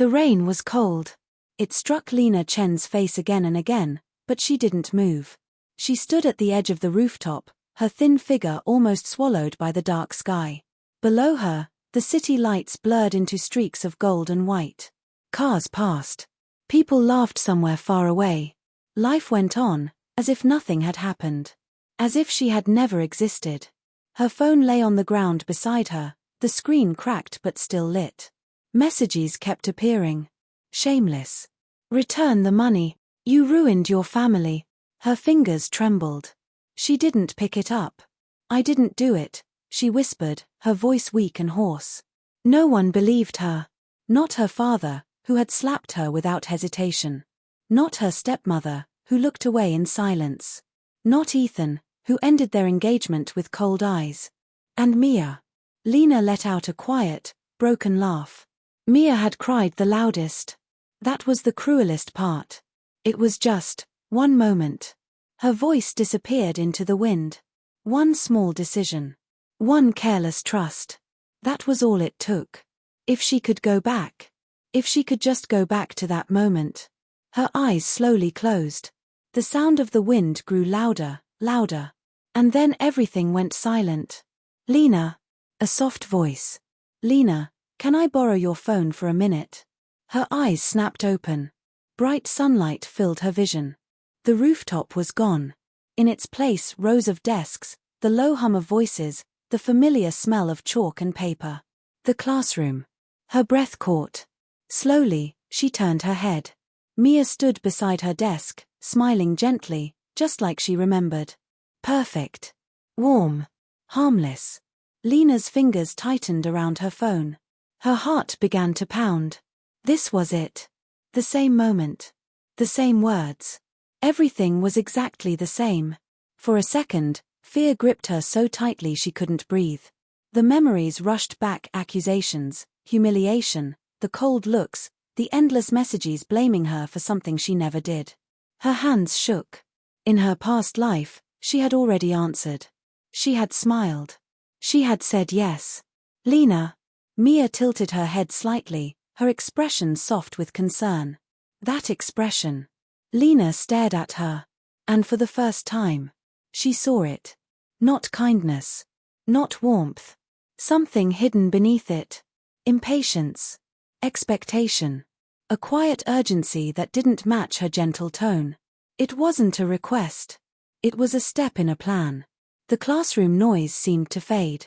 The rain was cold. It struck Lina Chen's face again and again, but she didn't move. She stood at the edge of the rooftop, her thin figure almost swallowed by the dark sky. Below her, the city lights blurred into streaks of gold and white. Cars passed. People laughed somewhere far away. Life went on, as if nothing had happened. As if she had never existed. Her phone lay on the ground beside her, the screen cracked but still lit. Messages kept appearing. Shameless. Return the money. You ruined your family. Her fingers trembled. She didn't pick it up. I didn't do it, she whispered, her voice weak and hoarse. No one believed her. Not her father, who had slapped her without hesitation. Not her stepmother, who looked away in silence. Not Ethan, who ended their engagement with cold eyes. And Mia. Lina let out a quiet, broken laugh. Mia had cried the loudest. That was the cruelest part. It was just one moment. Her voice disappeared into the wind. One small decision. One careless trust. That was all it took. If she could go back. If she could just go back to that moment. Her eyes slowly closed. The sound of the wind grew louder, louder. And then everything went silent. Lina. A soft voice. Lina, can I borrow your phone for a minute? Her eyes snapped open. Bright sunlight filled her vision. The rooftop was gone. In its place, rows of desks, the low hum of voices, the familiar smell of chalk and paper. The classroom. Her breath caught. Slowly, she turned her head. Mia stood beside her desk, smiling gently, just like she remembered. Perfect. Warm. Harmless. Lina's fingers tightened around her phone. Her heart began to pound. This was it. The same moment. The same words. Everything was exactly the same. For a second, fear gripped her so tightly she couldn't breathe. The memories rushed back: accusations, humiliation, the cold looks, the endless messages blaming her for something she never did. Her hands shook. In her past life, she had already answered. She had smiled. She had said yes. Lina. Mia tilted her head slightly, her expression soft with concern. That expression. Lina stared at her. And for the first time, she saw it. Not kindness. Not warmth. Something hidden beneath it. Impatience. Expectation. A quiet urgency that didn't match her gentle tone. It wasn't a request. It was a step in a plan. The classroom noise seemed to fade.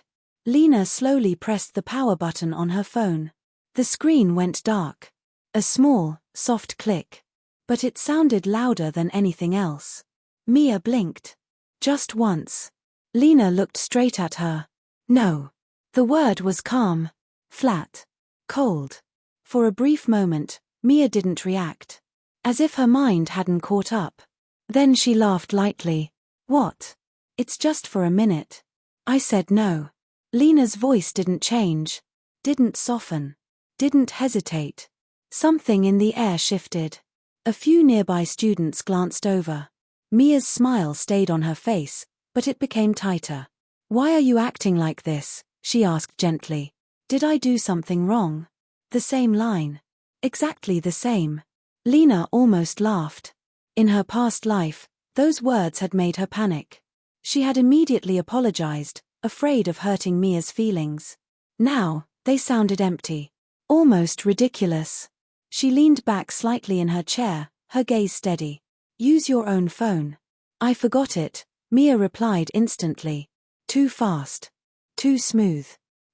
Lina slowly pressed the power button on her phone. The screen went dark. A small, soft click. But it sounded louder than anything else. Mia blinked. Just once. Lina looked straight at her. No. The word was calm. Flat. Cold. For a brief moment, Mia didn't react. As if her mind hadn't caught up. Then she laughed lightly. What? It's just for a minute. I said no. Lina's voice didn't change. Didn't soften. Didn't hesitate. Something in the air shifted. A few nearby students glanced over. Mia's smile stayed on her face, but it became tighter. Why are you acting like this? She asked gently. Did I do something wrong? The same line. Exactly the same. Lina almost laughed. In her past life, those words had made her panic. She had immediately apologized, afraid of hurting Mia's feelings. Now, they sounded empty. Almost ridiculous. She leaned back slightly in her chair, her gaze steady. Use your own phone. I forgot it, Mia replied instantly. Too fast. Too smooth.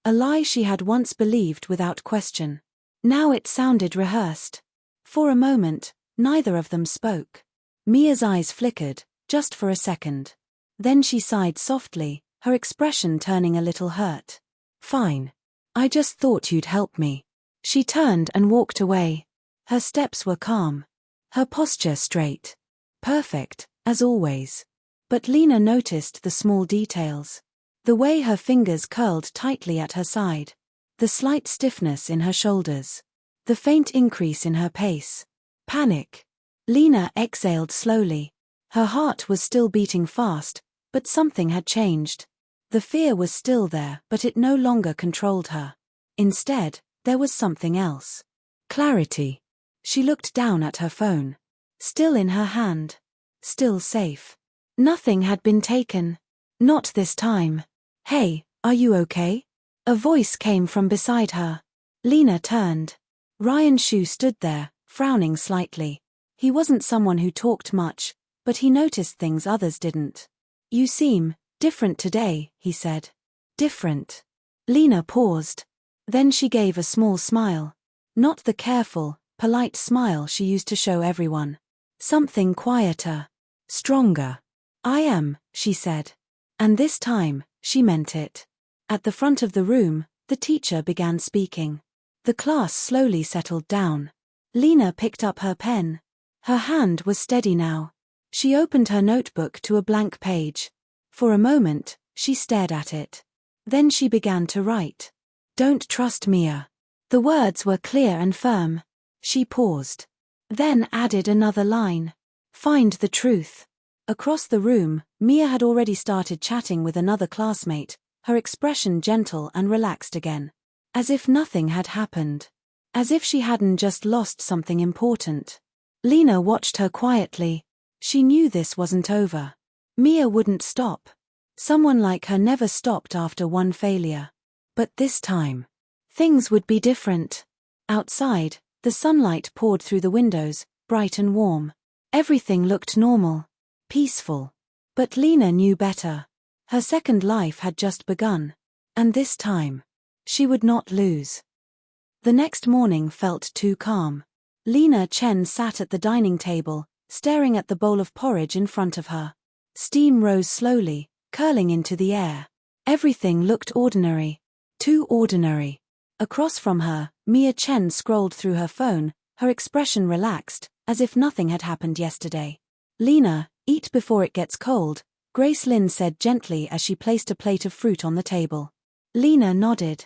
A lie she had once believed without question. Now it sounded rehearsed. For a moment, neither of them spoke. Mia's eyes flickered, just for a second. Then she sighed softly, her expression turning a little hurt. Fine. I just thought you'd help me. She turned and walked away. Her steps were calm. Her posture straight. Perfect, as always. But Lina noticed the small details. The way her fingers curled tightly at her side. The slight stiffness in her shoulders. The faint increase in her pace. Panic. Lina exhaled slowly. Her heart was still beating fast, but something had changed. The fear was still there, but it no longer controlled her. Instead, there was something else. Clarity. She looked down at her phone. Still in her hand. Still safe. Nothing had been taken. Not this time. Hey, are you okay? A voice came from beside her. Lina turned. Ryan Shu stood there, frowning slightly. He wasn't someone who talked much, but he noticed things others didn't. You seem different today, he said. Different. Lina paused. Then she gave a small smile. Not the careful, polite smile she used to show everyone. Something quieter. Stronger. I am, she said. And this time, she meant it. At the front of the room, the teacher began speaking. The class slowly settled down. Lina picked up her pen. Her hand was steady now. She opened her notebook to a blank page. For a moment, she stared at it. Then she began to write. Don't trust Mia. The words were clear and firm. She paused. Then added another line. Find the truth. Across the room, Mia had already started chatting with another classmate, her expression gentle and relaxed again. As if nothing had happened. As if she hadn't just lost something important. Lina watched her quietly. She knew this wasn't over. Mia wouldn't stop. Someone like her never stopped after one failure. But this time, things would be different. Outside, the sunlight poured through the windows, bright and warm. Everything looked normal. Peaceful. But Lina knew better. Her second life had just begun. And this time, she would not lose. The next morning felt too calm. Lina Chen sat at the dining table, staring at the bowl of porridge in front of her. Steam rose slowly, curling into the air. Everything looked ordinary. Too ordinary. Across from her, Mia Chen scrolled through her phone, her expression relaxed, as if nothing had happened yesterday. Lina, eat before it gets cold, Grace Lin said gently as she placed a plate of fruit on the table. Lina nodded.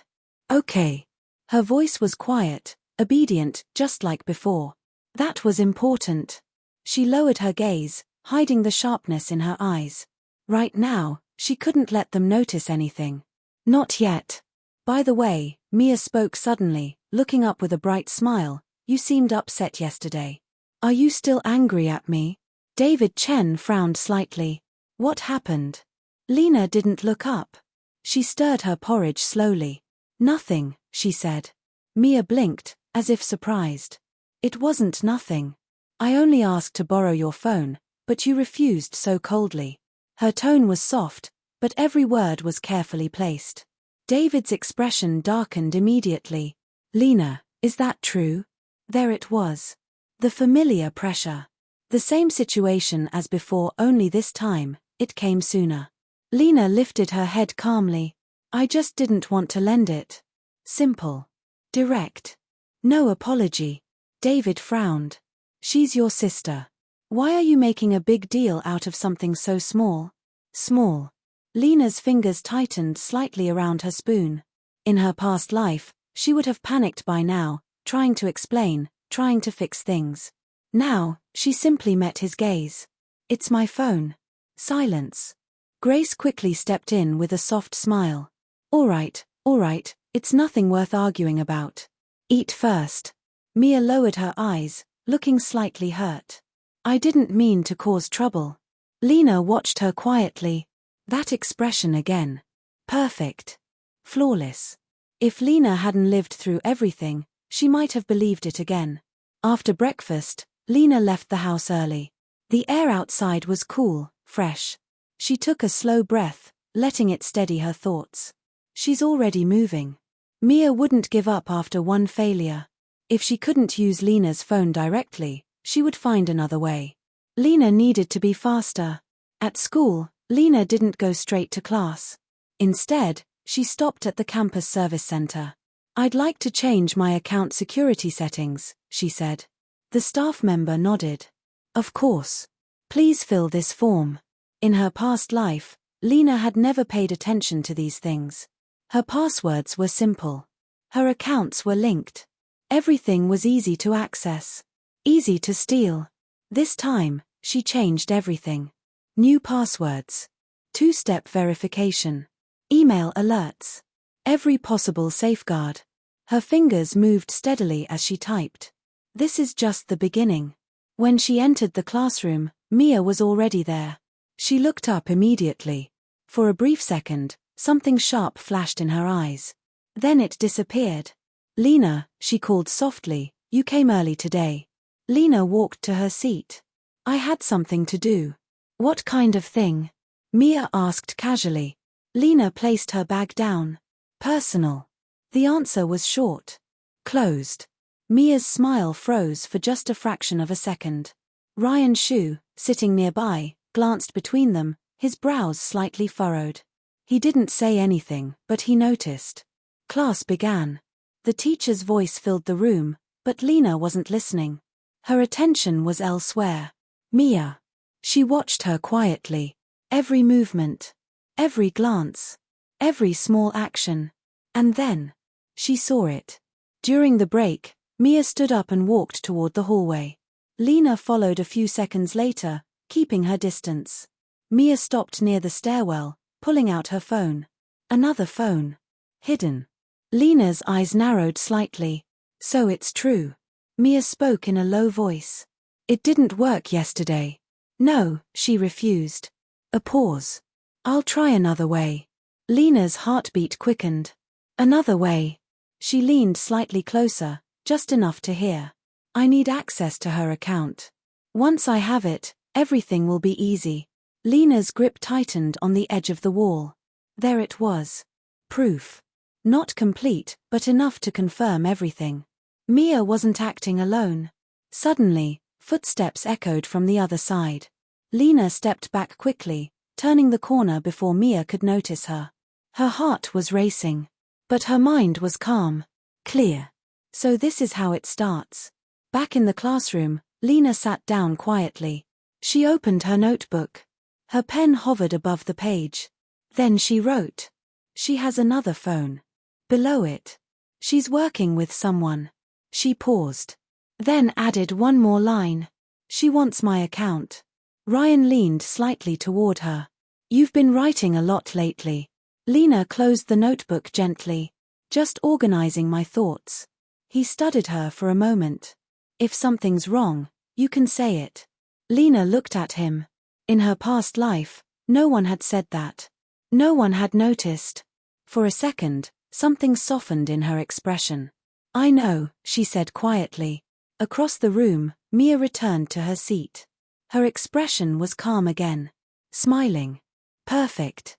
Okay. Her voice was quiet, obedient, just like before. That was important. She lowered her gaze, hiding the sharpness in her eyes. Right now, she couldn't let them notice anything. Not yet. By the way, Mia spoke suddenly, looking up with a bright smile, you seemed upset yesterday. Are you still angry at me? David Chen frowned slightly. What happened? Lina didn't look up. She stirred her porridge slowly. Nothing, she said. Mia blinked, as if surprised. It wasn't nothing. I only asked to borrow your phone, but you refused so coldly. Her tone was soft, but every word was carefully placed. David's expression darkened immediately. Lina, is that true? There it was. The familiar pressure. The same situation as before, only this time, it came sooner. Lina lifted her head calmly. I just didn't want to lend it. Simple. Direct. No apology. David frowned. She's your sister. Why are you making a big deal out of something so small? Small. Lina's fingers tightened slightly around her spoon. In her past life, she would have panicked by now, trying to explain, trying to fix things. Now, she simply met his gaze. It's my phone. Silence. Grace quickly stepped in with a soft smile. All right, it's nothing worth arguing about. Eat first. Mia lowered her eyes, looking slightly hurt. I didn't mean to cause trouble. Lina watched her quietly. That expression again. Perfect. Flawless. If Lina hadn't lived through everything, she might have believed it again. After breakfast, Lina left the house early. The air outside was cool, fresh. She took a slow breath, letting it steady her thoughts. She's already moving. Mia wouldn't give up after one failure. If she couldn't use Lina's phone directly, she would find another way. Lina needed to be faster. At school, Lina didn't go straight to class. Instead, she stopped at the campus service center. I'd like to change my account security settings, she said. The staff member nodded. Of course. Please fill this form. In her past life, Lina had never paid attention to these things. Her passwords were simple. Her accounts were linked. Everything was easy to access. Easy to steal. This time, she changed everything. New passwords. Two-step verification. Email alerts. Every possible safeguard. Her fingers moved steadily as she typed. This is just the beginning. When she entered the classroom, Mia was already there. She looked up immediately. For a brief second, something sharp flashed in her eyes. Then it disappeared. Lina, she called softly, you came early today. Lina walked to her seat. I had something to do. What kind of thing? Mia asked casually. Lina placed her bag down. Personal. The answer was short. Closed. Mia's smile froze for just a fraction of a second. Ryan Shu, sitting nearby, glanced between them, his brows slightly furrowed. He didn't say anything, but he noticed. Class began. The teacher's voice filled the room, but Lina wasn't listening. Her attention was elsewhere. Mia. She watched her quietly. Every movement. Every glance. Every small action. And then, she saw it. During the break, Mia stood up and walked toward the hallway. Lina followed a few seconds later, keeping her distance. Mia stopped near the stairwell, pulling out her phone. Another phone. Hidden. Lina's eyes narrowed slightly. So it's true. Mia spoke in a low voice. It didn't work yesterday. No, she refused. A pause. I'll try another way. Lina's heartbeat quickened. Another way. She leaned slightly closer, just enough to hear. I need access to her account. Once I have it, everything will be easy. Lina's grip tightened on the edge of the wall. There it was. Proof. Not complete, but enough to confirm everything. Mia wasn't acting alone. Suddenly, footsteps echoed from the other side. Lina stepped back quickly, turning the corner before Mia could notice her. Her heart was racing. But her mind was calm. Clear. So this is how it starts. Back in the classroom, Lina sat down quietly. She opened her notebook. Her pen hovered above the page. Then she wrote. She has another phone. Below it. She's working with someone. She paused. Then added one more line. She wants my account. Ryan leaned slightly toward her. You've been writing a lot lately. Lina closed the notebook gently. Just organizing my thoughts. He studied her for a moment. If something's wrong, you can say it. Lina looked at him. In her past life, no one had said that. No one had noticed. For a second, something softened in her expression. I know, she said quietly. Across the room, Mia returned to her seat. Her expression was calm again. Smiling. Perfect.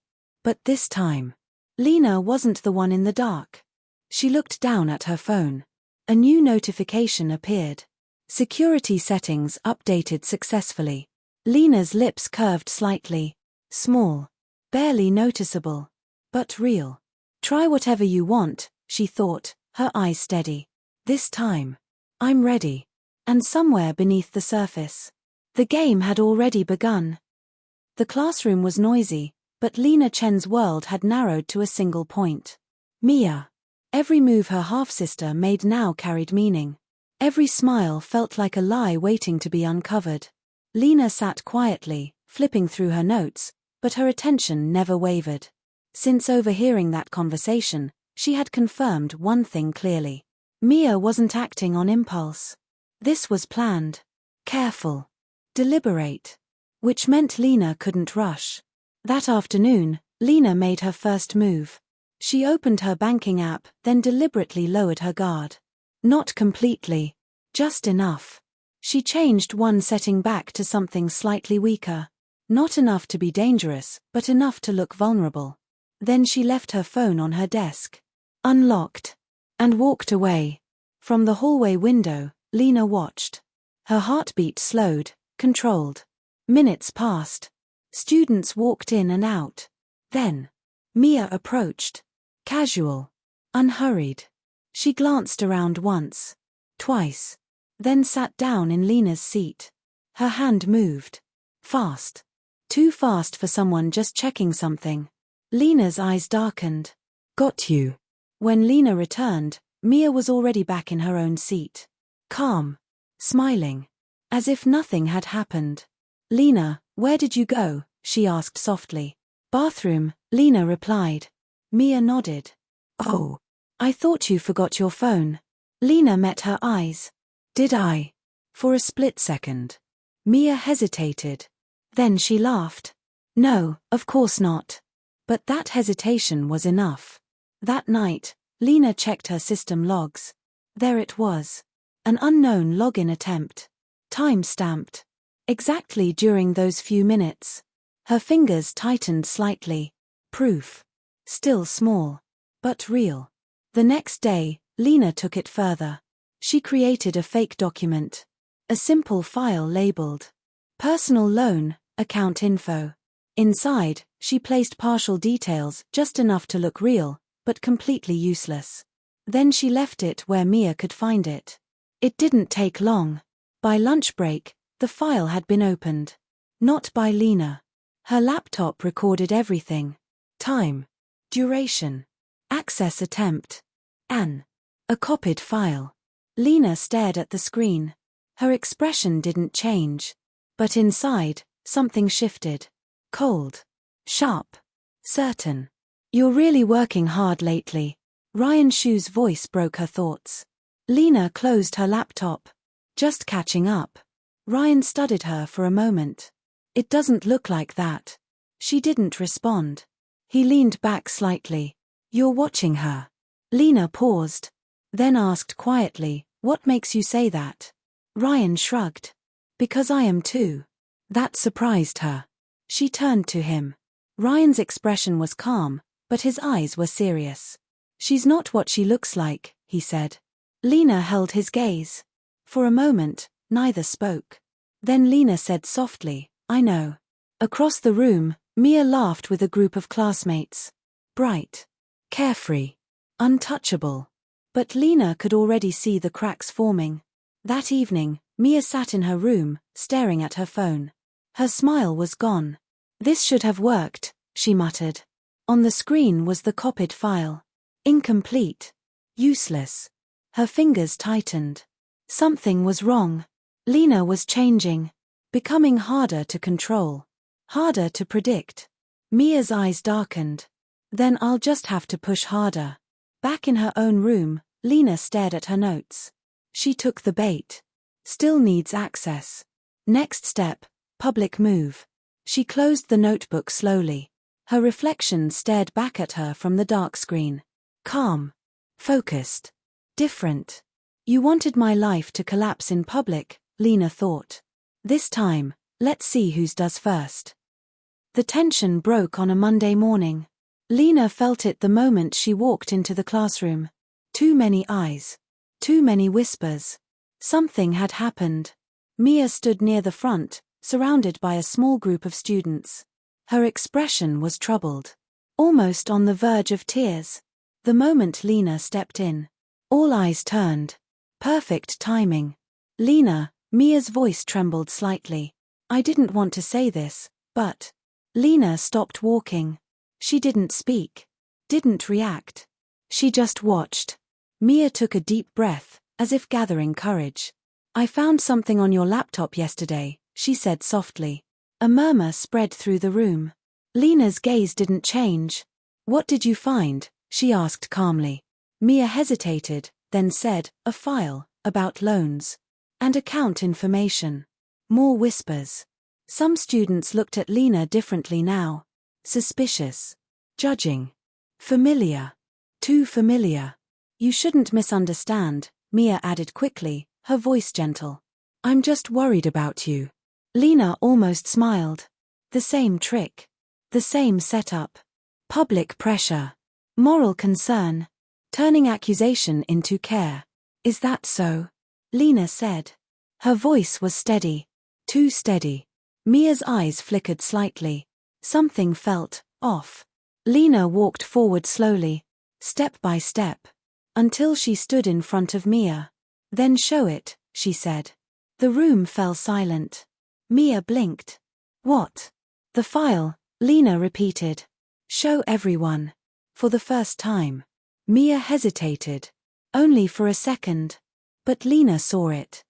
But this time, Lina wasn't the one in the dark. She looked down at her phone. A new notification appeared. Security settings updated successfully. Lina's lips curved slightly. Small. Barely noticeable. But real. Try whatever you want, she thought, her eyes steady. This time. I'm ready. And somewhere beneath the surface. The game had already begun. The classroom was noisy, but Lina Chen's world had narrowed to a single point. Mia. Every move her half-sister made now carried meaning. Every smile felt like a lie waiting to be uncovered. Lina sat quietly, flipping through her notes, but her attention never wavered. Since overhearing that conversation, she had confirmed one thing clearly. Mia wasn't acting on impulse. This was planned. Careful. Deliberate. Which meant Lina couldn't rush. That afternoon, Lina made her first move. She opened her banking app, then deliberately lowered her guard. Not completely. Just enough. She changed one setting back to something slightly weaker. Not enough to be dangerous, but enough to look vulnerable. Then she left her phone on her desk. Unlocked. And walked away. From the hallway window, Lina watched. Her heartbeat slowed, controlled. Minutes passed. Students walked in and out. Then, Mia approached. Casual. Unhurried. She glanced around once. Twice. Then sat down in Lina's seat. Her hand moved. Fast. Too fast for someone just checking something. Lina's eyes darkened. Got you. When Lina returned, Mia was already back in her own seat. Calm. Smiling. As if nothing had happened. Lina, where did you go? She asked softly. Bathroom, Lina replied. Mia nodded. Oh. I thought you forgot your phone. Lina met her eyes. Did I? For a split second. Mia hesitated. Then she laughed. No, of course not. But that hesitation was enough. That night, Lina checked her system logs. There it was. An unknown login attempt. Time-stamped. Exactly during those few minutes. Her fingers tightened slightly. Proof. Still small. But real. The next day, Lina took it further. She created a fake document. A simple file labeled Personal Loan, Account Info. Inside, she placed partial details, just enough to look real, but completely useless. Then she left it where Mia could find it. It didn't take long. By lunch break, the file had been opened. Not by Lina. Her laptop recorded everything. Time. Duration. Access attempt. A copied file. Lina stared at the screen. Her expression didn't change. But inside, something shifted. Cold. Sharp. Certain. You're really working hard lately. Ryan Shu's voice broke her thoughts. Lina closed her laptop. Just catching up. Ryan studied her for a moment. It doesn't look like that. She didn't respond. He leaned back slightly. You're watching her. Lina paused. Then asked quietly, what makes you say that? Ryan shrugged. Because I am too. That surprised her. She turned to him. Ryan's expression was calm, but his eyes were serious. She's not what she looks like, he said. Lina held his gaze. For a moment, neither spoke. Then Lina said softly, I know. Across the room, Mia laughed with a group of classmates. Bright. Carefree. Untouchable. But Lina could already see the cracks forming. That evening, Mia sat in her room, staring at her phone. Her smile was gone. This should have worked, she muttered. On the screen was the copied file. Incomplete. Useless. Her fingers tightened. Something was wrong. Lina was changing. Becoming harder to control. Harder to predict. Mia's eyes darkened. Then I'll just have to push harder. Back in her own room, Lina stared at her notes. She took the bait. Still needs access. Next step, public move. She closed the notebook slowly. Her reflection stared back at her from the dark screen. Calm. Focused. Different. You wanted my life to collapse in public, Lina thought. This time, let's see whose does first. The tension broke on a Monday morning. Lina felt it the moment she walked into the classroom. Too many eyes. Too many whispers. Something had happened. Mia stood near the front, surrounded by a small group of students. Her expression was troubled. Almost on the verge of tears. The moment Lina stepped in. All eyes turned. Perfect timing. Lina, Mia's voice trembled slightly. I didn't want to say this, but... Lina stopped walking. She didn't speak. Didn't react. She just watched. Mia took a deep breath, as if gathering courage. I found something on your laptop yesterday, she said softly. A murmur spread through the room. Lina's gaze didn't change. What did you find? She asked calmly. Mia hesitated, then said, a file, about loans. And account information. More whispers. Some students looked at Lina differently now. Suspicious. Judging. Familiar. Too familiar. You shouldn't misunderstand, Mia added quickly, her voice gentle. I'm just worried about you. Lina almost smiled. The same trick. The same setup. Public pressure. Moral concern. Turning accusation into care. Is that so? Lina said. Her voice was steady. Too steady. Mia's eyes flickered slightly. Something felt off. Lina walked forward slowly, step by step, until she stood in front of Mia. Then show it, she said. The room fell silent. Mia blinked. What? The file, Lina repeated. Show everyone. For the first time. Mia hesitated. Only for a second. But Lina saw it.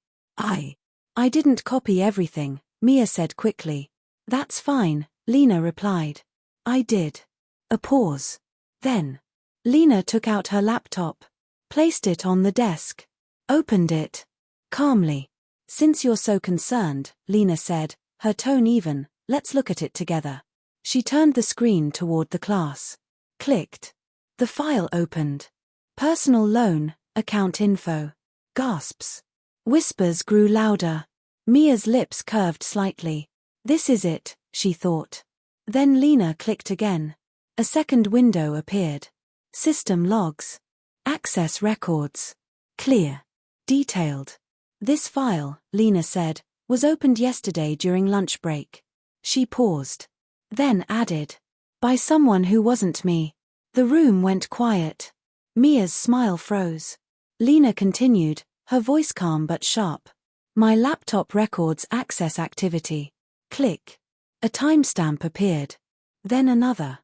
I didn't copy everything, Mia said quickly. That's fine, Lina replied. I did. A pause. Then. Lina took out her laptop, placed it on the desk, opened it calmly. "Since you're so concerned," Lina said, her tone even, "let's look at it together." She turned the screen toward the class. Clicked. The file opened. Personal loan, account info. Gasps. Whispers grew louder. Mia's lips curved slightly. "This is it," she thought. Then Lina clicked again. A second window appeared. System logs. Access records. Clear. Detailed. "This file," Lina said, "was opened yesterday during lunch break." She paused. Then added, "By someone who wasn't me." The room went quiet. Mia's smile froze. Lina continued, her voice calm but sharp. "My laptop records access activity." Click. A timestamp appeared. Then another.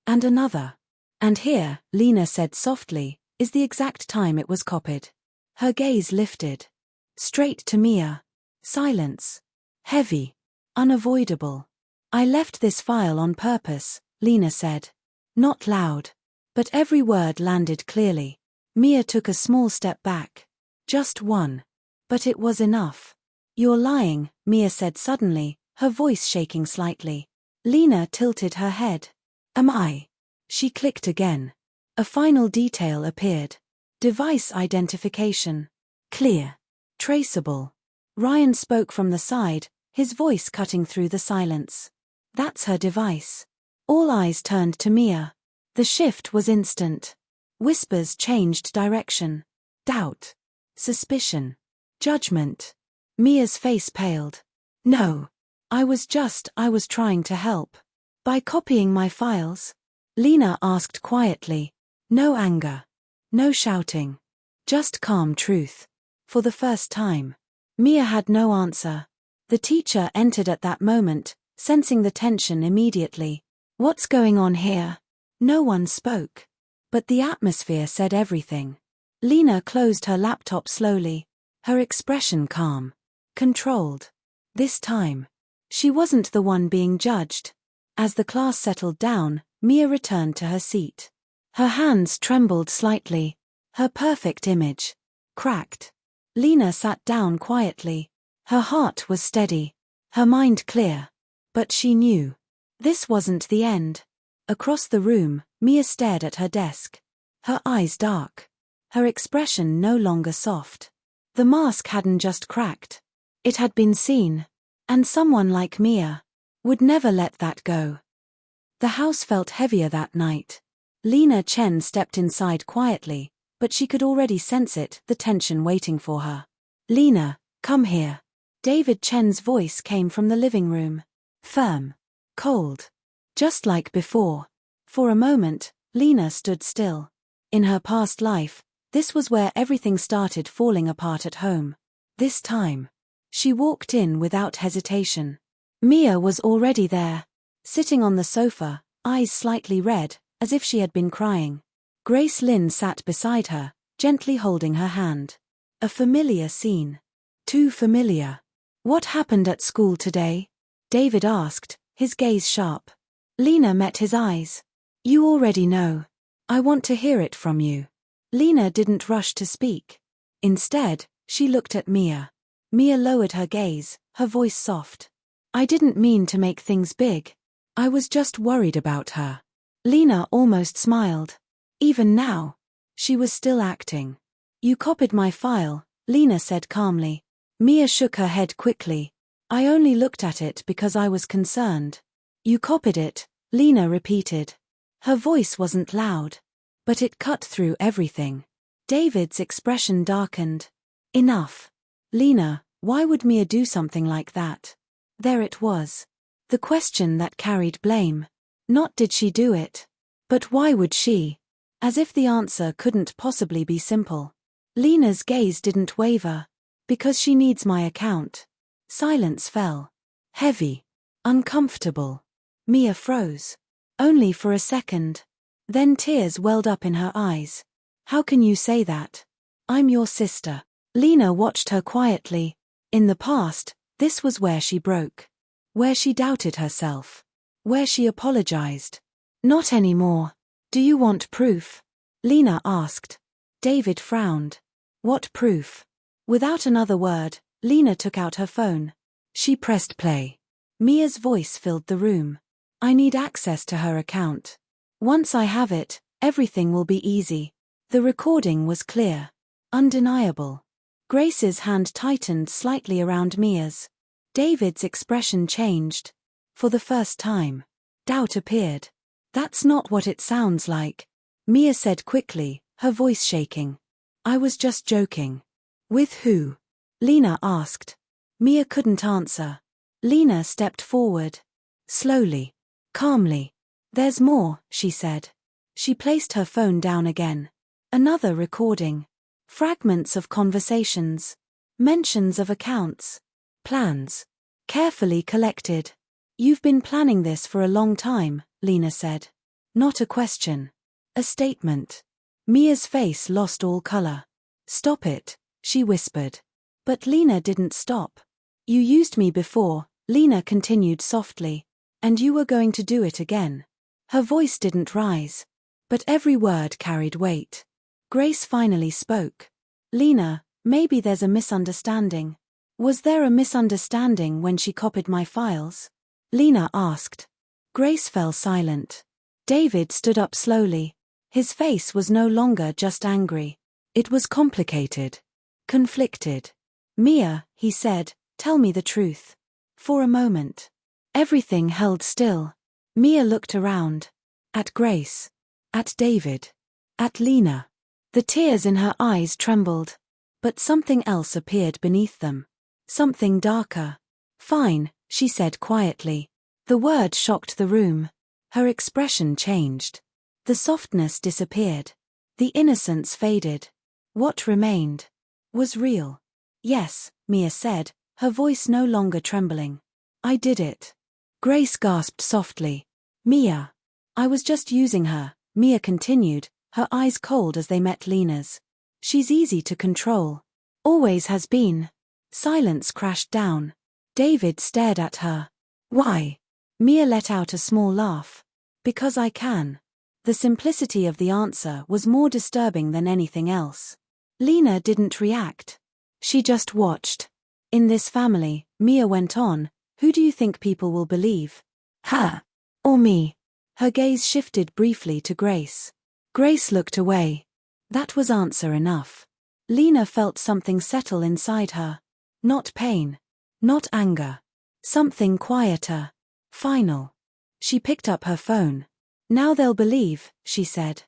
And another. "And here," Lina said softly, "is the exact time it was copied." Her gaze lifted. Straight to Mia. Silence. Heavy. Unavoidable. "I left this file on purpose," Lina said. Not loud. But every word landed clearly. Mia took a small step back. Just one. But it was enough. "You're lying," Mia said suddenly, her voice shaking slightly. Lina tilted her head. "Am I?" She clicked again. A final detail appeared. Device identification. Clear. Traceable. Ryan spoke from the side, his voice cutting through the silence. "That's her device." All eyes turned to Mia. The shift was instant. Whispers changed direction. Doubt. Suspicion. Judgment. Mia's face paled. "No. I was trying to help." "By copying my files?" Lina asked quietly. No anger. No shouting. Just calm truth. For the first time. Mia had no answer. The teacher entered at that moment, sensing the tension immediately. "What's going on here?" No one spoke. But the atmosphere said everything. Lina closed her laptop slowly, her expression calm. Controlled. This time. She wasn't the one being judged. As the class settled down, Mia returned to her seat. Her hands trembled slightly. Her perfect image. Cracked. Lina sat down quietly. Her heart was steady. Her mind clear. But she knew. This wasn't the end. Across the room, Mia stared at her desk. Her eyes dark. Her expression no longer soft. The mask hadn't just cracked. It had been seen. And someone like Mia would never let that go. The house felt heavier that night. Lina Chen stepped inside quietly, but she could already sense it, the tension waiting for her. "Lina, come here." David Chen's voice came from the living room. Firm. Cold. Just like before. For a moment, Lina stood still. In her past life, this was where everything started falling apart at home. This time. She walked in without hesitation. Mia was already there. Sitting on the sofa, eyes slightly red, as if she had been crying. Grace Lynn sat beside her, gently holding her hand. A familiar scene. Too familiar. "What happened at school today?" David asked, his gaze sharp. Lina met his eyes. "You already know. I want to hear it from you." Lina didn't rush to speak. Instead, she looked at Mia. Mia lowered her gaze, her voice soft. "I didn't mean to make things big. I was just worried about her." Lina almost smiled. Even now. She was still acting. "You copied my file," Lina said calmly. Mia shook her head quickly. "I only looked at it because I was concerned." "You copied it," Lina repeated. Her voice wasn't loud. But it cut through everything. David's expression darkened. "Enough." "Lina, why would Mia do something like that?" There it was. The question that carried blame. Not did she do it. But why would she? As if the answer couldn't possibly be simple. Lina's gaze didn't waver. "Because she needs my account." Silence fell. Heavy. Uncomfortable. Mia froze. Only for a second. Then tears welled up in her eyes. "How can you say that? I'm your sister." Lina watched her quietly. In the past, this was where she broke. Where she doubted herself. Where she apologized. "Not anymore. Do you want proof?" Lina asked. David frowned. What proof? Without another word, Lina took out her phone. She pressed play. Mia's voice filled the room. I need access to her account. Once I have it, everything will be easy. The recording was clear. Undeniable. Grace's hand tightened slightly around Mia's. David's expression changed. For the first time, doubt appeared. That's not what it sounds like, Mia said quickly, her voice shaking. I was just joking. With who? Lina asked. Mia couldn't answer. Lina stepped forward. Slowly. Calmly. There's more, she said. She placed her phone down again. Another recording. Fragments of conversations. Mentions of accounts. Plans. Carefully collected. You've been planning this for a long time, Lina said. Not a question. A statement. Mia's face lost all color. Stop it, she whispered. But Lina didn't stop. You used me before, Lina continued softly. And you were going to do it again. Her voice didn't rise. But every word carried weight. Grace finally spoke. Lina, maybe there's a misunderstanding. Was there a misunderstanding when she copied my files? Lina asked. Grace fell silent. David stood up slowly. His face was no longer just angry. It was complicated. Conflicted. Mia, he said, tell me the truth. For a moment. Everything held still. Mia looked around. At Grace. At David. At Lina. The tears in her eyes trembled. But something else appeared beneath them. Something darker. Fine, she said quietly. The word shocked the room. Her expression changed. The softness disappeared. The innocence faded. What remained was real. Yes, Mia said, her voice no longer trembling. I did it. Grace gasped softly. Mia. I was just using her, Mia continued, her eyes cold as they met Lina's. She's easy to control. Always has been. Silence crashed down. David stared at her. Why? Mia let out a small laugh. Because I can. The simplicity of the answer was more disturbing than anything else. Lina didn't react. She just watched. In this family, Mia went on, who do you think people will believe? Her. Or me? Her gaze shifted briefly to Grace. Grace looked away. That was answer enough. Lina felt something settle inside her. Not pain. Not anger. Something quieter. Final. She picked up her phone. Now they'll believe, she said.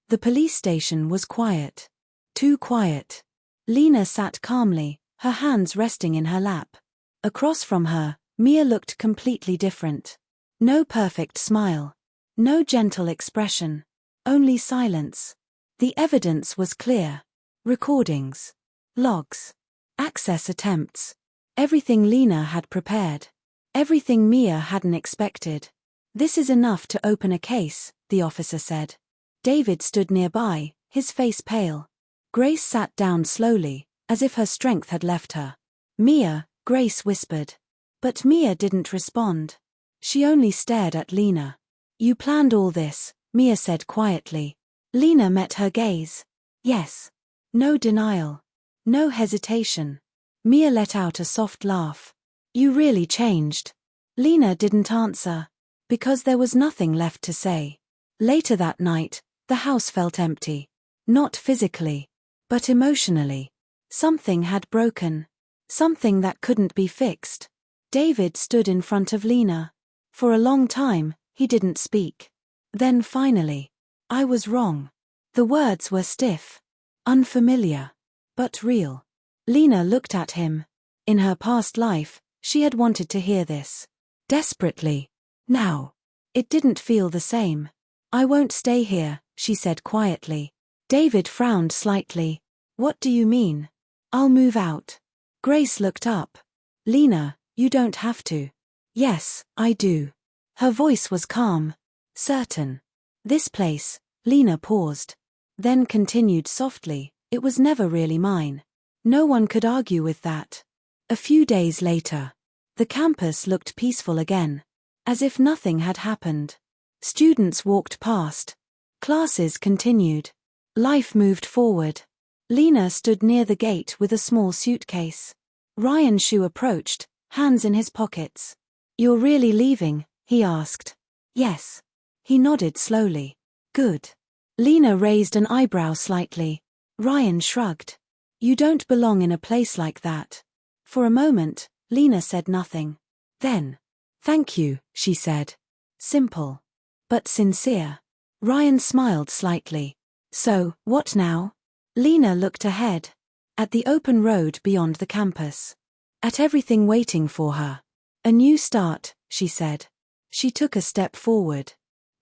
The police station was quiet. Too quiet. Lina sat calmly, her hands resting in her lap. Across from her, Mia looked completely different. No perfect smile. No gentle expression. Only silence. The evidence was clear. Recordings. Logs. Access attempts. Everything Lina had prepared. Everything Mia hadn't expected. This is enough to open a case, the officer said. David stood nearby, his face pale. Grace sat down slowly, as if her strength had left her. Mia, Grace whispered. But Mia didn't respond. She only stared at Lina. You planned all this, Mia said quietly. Lina met her gaze. Yes. No denial. No hesitation. Mia let out a soft laugh. You really changed. Lina didn't answer. Because there was nothing left to say. Later that night, the house felt empty. Not physically. But emotionally. Something had broken. Something that couldn't be fixed. David stood in front of Lina. For a long time, he didn't speak. Then finally. I was wrong. The words were stiff. Unfamiliar. But real. Lina looked at him. In her past life, she had wanted to hear this. Desperately. Now. It didn't feel the same. I won't stay here, she said quietly. David frowned slightly. What do you mean? I'll move out. Grace looked up. Lina, you don't have to. Yes, I do. Her voice was calm. Certain. This place, Lina paused. Then continued softly, it was never really mine. No one could argue with that. A few days later. The campus looked peaceful again. As if nothing had happened. Students walked past. Classes continued. Life moved forward. Lina stood near the gate with a small suitcase. Ryan Shu approached, hands in his pockets. "You're really leaving?" he asked. "Yes." He nodded slowly. "Good." Lina raised an eyebrow slightly. Ryan shrugged. "You don't belong in a place like that." For a moment, Lina said nothing. Then, "Thank you," she said. Simple. But sincere. Ryan smiled slightly. "So, what now?" Lina looked ahead. At the open road beyond the campus. At everything waiting for her. "A new start," she said. She took a step forward.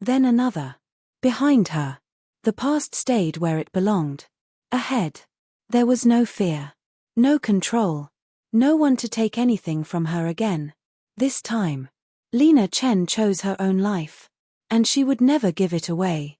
Then another. Behind her. The past stayed where it belonged. Ahead. There was no fear. No control. No one to take anything from her again. This time. Lina Chen chose her own life. And she would never give it away.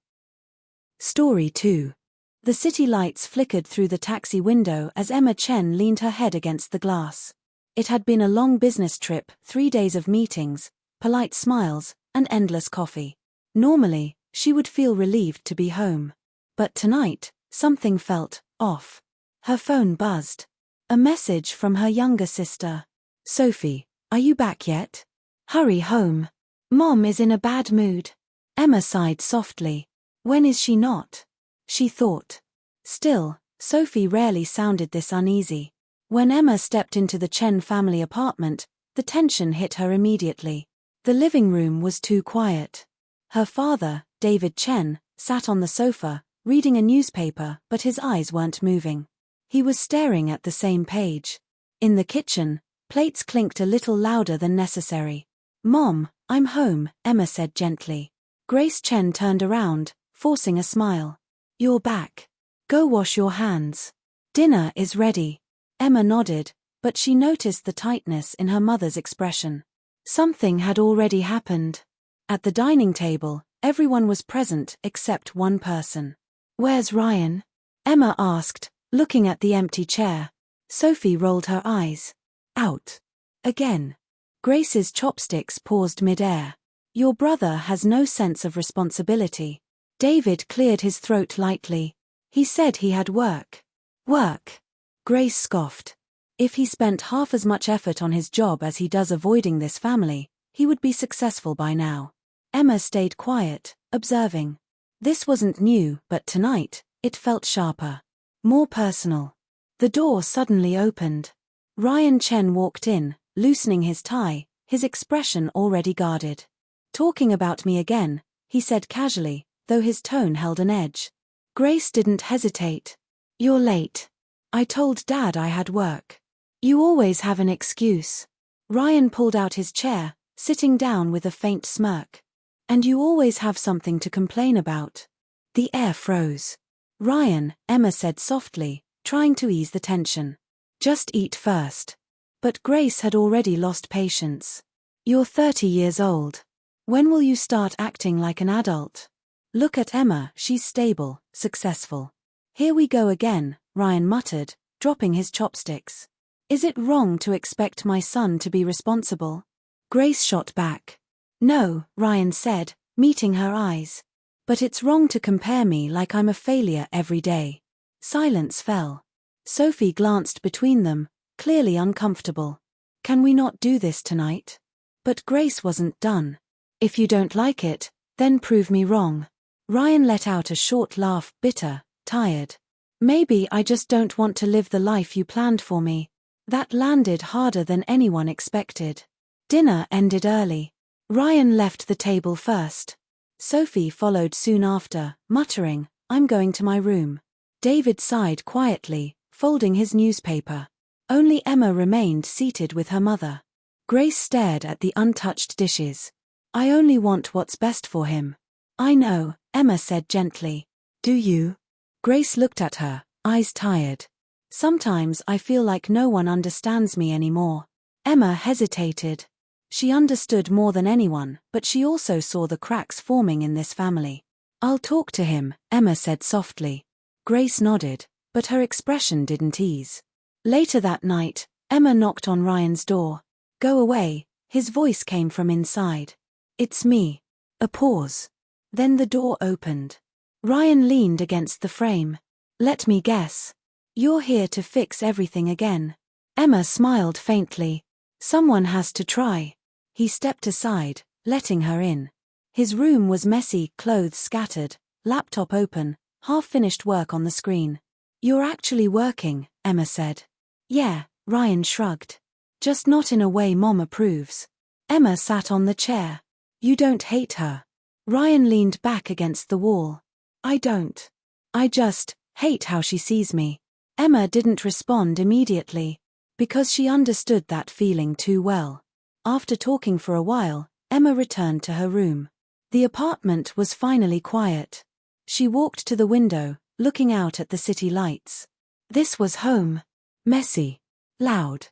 Story 2. The city lights flickered through the taxi window as Emma Chen leaned her head against the glass. It had been a long business trip, 3 days of meetings, polite smiles, and endless coffee. Normally, she would feel relieved to be home. But tonight, something felt off. Her phone buzzed. A message from her younger sister. "Sophie, are you back yet? Hurry home. Mom is in a bad mood." Emma sighed softly. When is she not? She thought. Still, Sophie rarely sounded this uneasy. When Emma stepped into the Chen family apartment, the tension hit her immediately. The living room was too quiet. Her father, David Chen, sat on the sofa, reading a newspaper, but his eyes weren't moving. He was staring at the same page. In the kitchen, plates clinked a little louder than necessary. "Mom, I'm home," Emma said gently. Grace Chen turned around, forcing a smile. "You're back. Go wash your hands. Dinner is ready." Emma nodded, but she noticed the tightness in her mother's expression. Something had already happened. At the dining table, everyone was present except one person. "Where's Ryan?" Emma asked, looking at the empty chair. Sophie rolled her eyes. "Out. Again." Grace's chopsticks paused mid-air. "Your brother has no sense of responsibility." David cleared his throat lightly. "He said he had work." "Work?" Grace scoffed. "If he spent half as much effort on his job as he does avoiding this family, he would be successful by now." Emma stayed quiet, observing. This wasn't new, but tonight, it felt sharper. More personal. The door suddenly opened. Ryan Chen walked in, loosening his tie, his expression already guarded. "Talking about me again," he said casually, though his tone held an edge. Grace didn't hesitate. "You're late. I told Dad I had work." "You always have an excuse." Ryan pulled out his chair, sitting down with a faint smirk. "And you always have something to complain about." The air froze. "Ryan," Emma said softly, trying to ease the tension. "Just eat first." But Grace had already lost patience. "You're 30 years old. When will you start acting like an adult? Look at Emma, she's stable, successful." "Here we go again," Ryan muttered, dropping his chopsticks. "Is it wrong to expect my son to be responsible?" Grace shot back. "No," Ryan said, meeting her eyes. "But it's wrong to compare me like I'm a failure every day." Silence fell. Sophie glanced between them, clearly uncomfortable. "Can we not do this tonight?" But Grace wasn't done. "If you don't like it, then prove me wrong." Ryan let out a short laugh, bitter, tired. "Maybe I just don't want to live the life you planned for me." That landed harder than anyone expected. Dinner ended early. Ryan left the table first. Sophie followed soon after, muttering, "I'm going to my room." David sighed quietly, folding his newspaper. Only Emma remained seated with her mother. Grace stared at the untouched dishes. "I only want what's best for him." "I know," Emma said gently. "Do you?" Grace looked at her, eyes tired. "Sometimes I feel like no one understands me anymore." Emma hesitated. She understood more than anyone, but she also saw the cracks forming in this family. "I'll talk to him," Emma said softly. Grace nodded, but her expression didn't ease. Later that night, Emma knocked on Ryan's door. "Go away," his voice came from inside. "It's me." A pause. Then the door opened. Ryan leaned against the frame. Let me guess. You're here to fix everything again. Emma smiled faintly. Someone has to try. He stepped aside, letting her in. His room was messy, clothes scattered, laptop open, half-finished work on the screen. You're actually working, Emma said. Yeah, Ryan shrugged. Just not in a way Mom approves. Emma sat on the chair. You don't hate her. Ryan leaned back against the wall. I don't. I just hate how she sees me. Emma didn't respond immediately, because she understood that feeling too well. After talking for a while, Emma returned to her room. The apartment was finally quiet. She walked to the window, looking out at the city lights. This was home. Messy. Loud.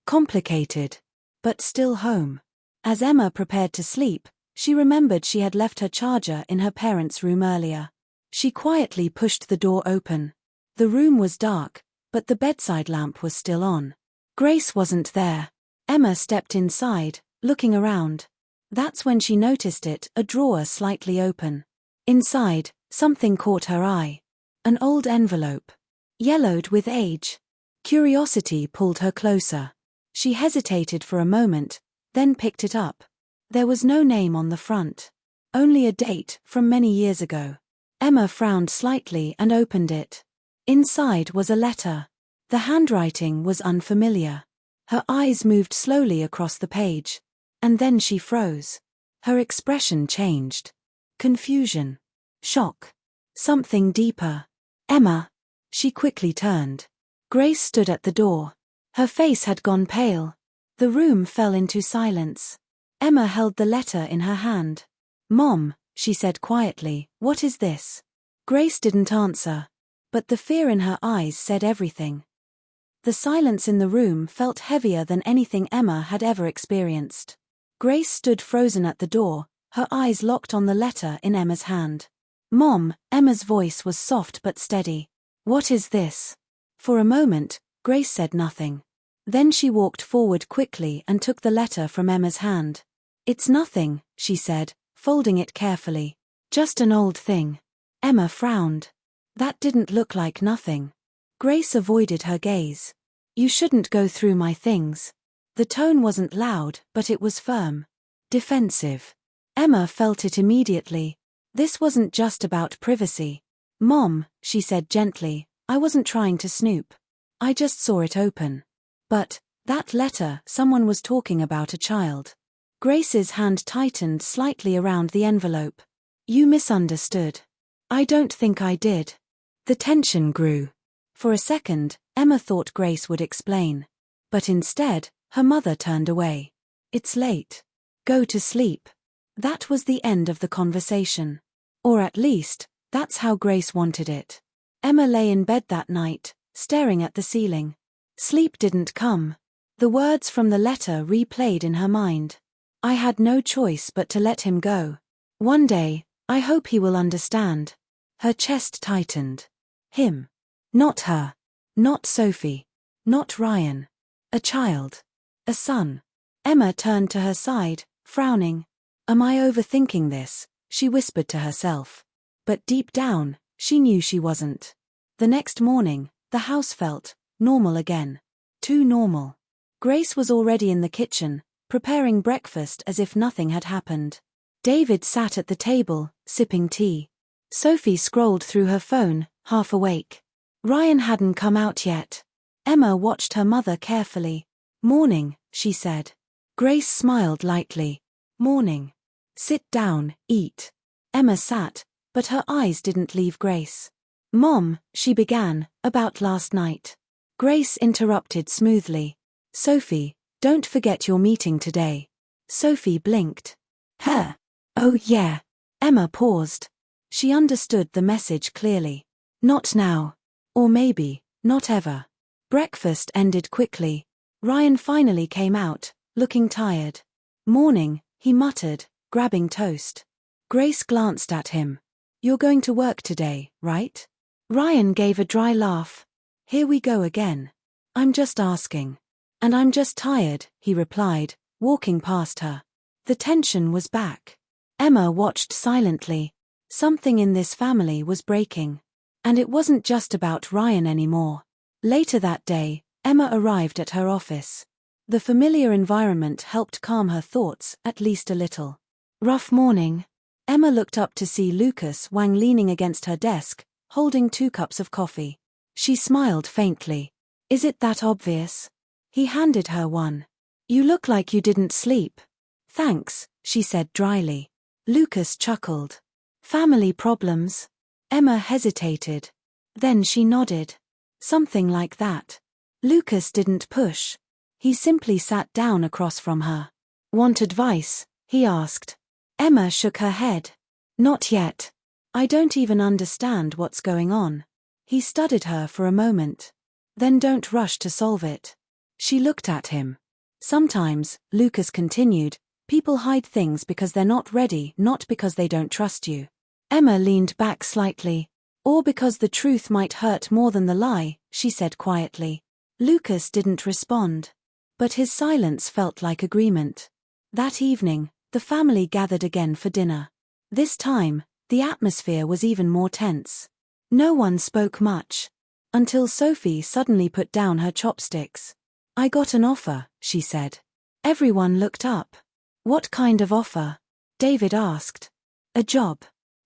Complicated. But still home. As Emma prepared to sleep, she remembered she had left her charger in her parents' room earlier. She quietly pushed the door open. The room was dark, but the bedside lamp was still on. Grace wasn't there. Emma stepped inside, looking around. That's when she noticed it, a drawer slightly open. Inside, something caught her eye. An old envelope. Yellowed with age. Curiosity pulled her closer. She hesitated for a moment, then picked it up. There was no name on the front. Only a date from many years ago. Emma frowned slightly and opened it. Inside was a letter. The handwriting was unfamiliar. Her eyes moved slowly across the page. And then she froze. Her expression changed. Confusion. Shock. Something deeper. Emma. She quickly turned. Grace stood at the door. Her face had gone pale. The room fell into silence. Emma held the letter in her hand. Mom, she said quietly, what is this? Grace didn't answer. But the fear in her eyes said everything. The silence in the room felt heavier than anything Emma had ever experienced. Grace stood frozen at the door, her eyes locked on the letter in Emma's hand. Mom, Emma's voice was soft but steady. What is this? For a moment, Grace said nothing. Then she walked forward quickly and took the letter from Emma's hand. It's nothing, she said, folding it carefully. Just an old thing. Emma frowned. That didn't look like nothing. Grace avoided her gaze. You shouldn't go through my things. The tone wasn't loud, but it was firm. Defensive. Emma felt it immediately. This wasn't just about privacy. Mom, she said gently, I wasn't trying to snoop. I just saw it open. But, that letter, someone was talking about a child. Grace's hand tightened slightly around the envelope. You misunderstood. I don't think I did. The tension grew. For a second, Emma thought Grace would explain. But instead, her mother turned away. It's late. Go to sleep. That was the end of the conversation. Or at least, that's how Grace wanted it. Emma lay in bed that night, staring at the ceiling. Sleep didn't come. The words from the letter replayed in her mind. I had no choice but to let him go. One day, I hope he will understand. Her chest tightened. Him. Not her. Not Sophie. Not Ryan. A child. A son. Emma turned to her side, frowning. Am I overthinking this? She whispered to herself. But deep down, she knew she wasn't. The next morning, the house felt normal again. Too normal. Grace was already in the kitchen, preparing breakfast as if nothing had happened. David sat at the table, sipping tea. Sophie scrolled through her phone, half awake. Ryan hadn't come out yet. Emma watched her mother carefully. Morning, she said. Grace smiled lightly. Morning. Sit down, eat. Emma sat, but her eyes didn't leave Grace. Mom, she began, about last night. Grace interrupted smoothly. Sophie, don't forget your meeting today. Sophie blinked. Her. Oh yeah. Emma paused. She understood the message clearly. Not now. Or maybe, not ever. Breakfast ended quickly. Ryan finally came out, looking tired. Morning, he muttered, grabbing toast. Grace glanced at him. You're going to work today, right? Ryan gave a dry laugh. Here we go again. I'm just asking. And I'm just tired, he replied, walking past her. The tension was back. Emma watched silently. Something in this family was breaking. And it wasn't just about Ryan anymore. Later that day, Emma arrived at her office. The familiar environment helped calm her thoughts, at least a little. Rough morning. Emma looked up to see Lucas Wang leaning against her desk, holding 2 cups of coffee. She smiled faintly. Is it that obvious? He handed her one. You look like you didn't sleep. Thanks, she said dryly. Lucas chuckled. Family problems? Emma hesitated. Then she nodded. Something like that. Lucas didn't push. He simply sat down across from her. Want advice? He asked. Emma shook her head. Not yet. I don't even understand what's going on. He studied her for a moment. Then don't rush to solve it. She looked at him. Sometimes, Lucas continued, people hide things because they're not ready, not because they don't trust you. Emma leaned back slightly. Or because the truth might hurt more than the lie, she said quietly. Lucas didn't respond. But his silence felt like agreement. That evening, the family gathered again for dinner. This time, the atmosphere was even more tense. No one spoke much. Until Sophie suddenly put down her chopsticks. I got an offer, she said. Everyone looked up. What kind of offer? David asked. A job.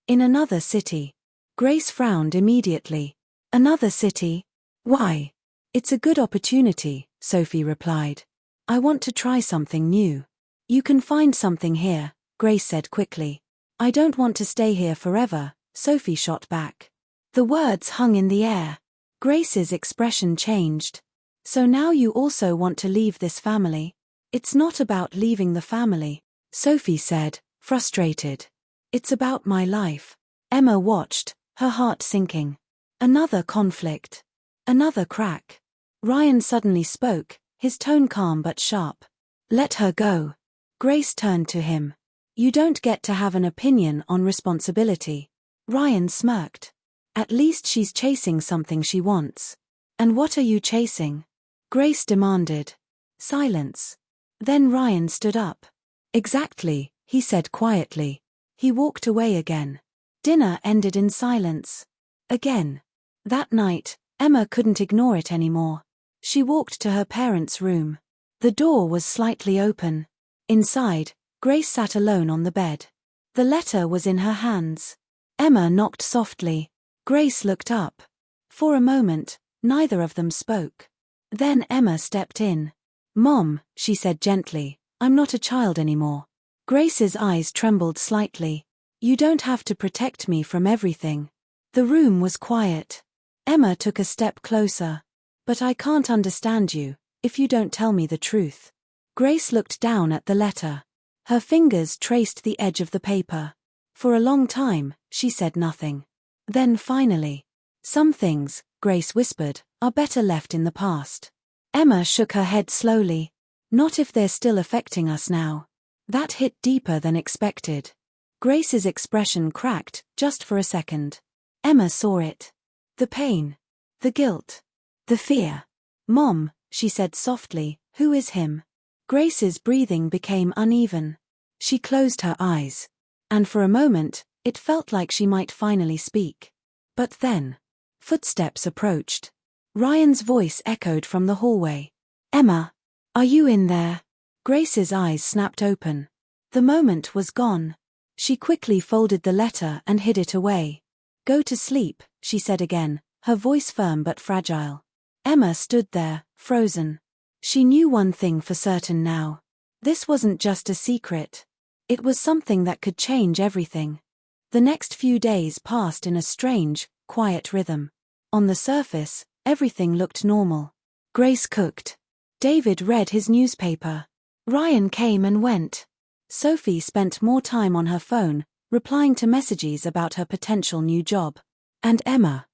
In another city. Grace frowned immediately. Another city? Why? It's a good opportunity, Sophie replied. I want to try something new. You can find something here, Grace said quickly. I don't want to stay here forever, Sophie shot back. The words hung in the air. Grace's expression changed. So now you also want to leave this family? It's not about leaving the family, Sophie said, frustrated. It's about my life. Emma watched, her heart sinking. Another conflict. Another crack. Ryan suddenly spoke, his tone calm but sharp. Let her go. Grace turned to him. You don't get to have an opinion on responsibility. Ryan smirked. At least she's chasing something she wants. And what are you chasing? Grace demanded. Silence. Then Ryan stood up. Exactly, he said quietly. He walked away again. Dinner ended in silence. Again. That night, Emma couldn't ignore it anymore. She walked to her parents' room. The door was slightly open. Inside, Grace sat alone on the bed. The letter was in her hands. Emma knocked softly. Grace looked up. For a moment, neither of them spoke. Then Emma stepped in. Mom, she said gently, I'm not a child anymore. Grace's eyes trembled slightly. You don't have to protect me from everything. The room was quiet. Emma took a step closer. But I can't understand you, if you don't tell me the truth. Grace looked down at the letter. Her fingers traced the edge of the paper. For a long time, she said nothing. Then finally. Some things, Grace whispered, are better left in the past. Emma shook her head slowly. Not if they're still affecting us now. That hit deeper than expected. Grace's expression cracked, just for a second. Emma saw it. The pain. The guilt. The fear. Mom, she said softly, who is him? Grace's breathing became uneven. She closed her eyes. And for a moment, it felt like she might finally speak. But then. Footsteps approached. Ryan's voice echoed from the hallway. Emma. Are you in there? Grace's eyes snapped open. The moment was gone. She quickly folded the letter and hid it away. Go to sleep, she said again, her voice firm but fragile. Emma stood there, frozen. She knew one thing for certain now. This wasn't just a secret. It was something that could change everything. The next few days passed in a strange, quiet rhythm. On the surface, everything looked normal. Grace cooked. David read his newspaper. Ryan came and went. Sophie spent more time on her phone, replying to messages about her potential new job. And Emma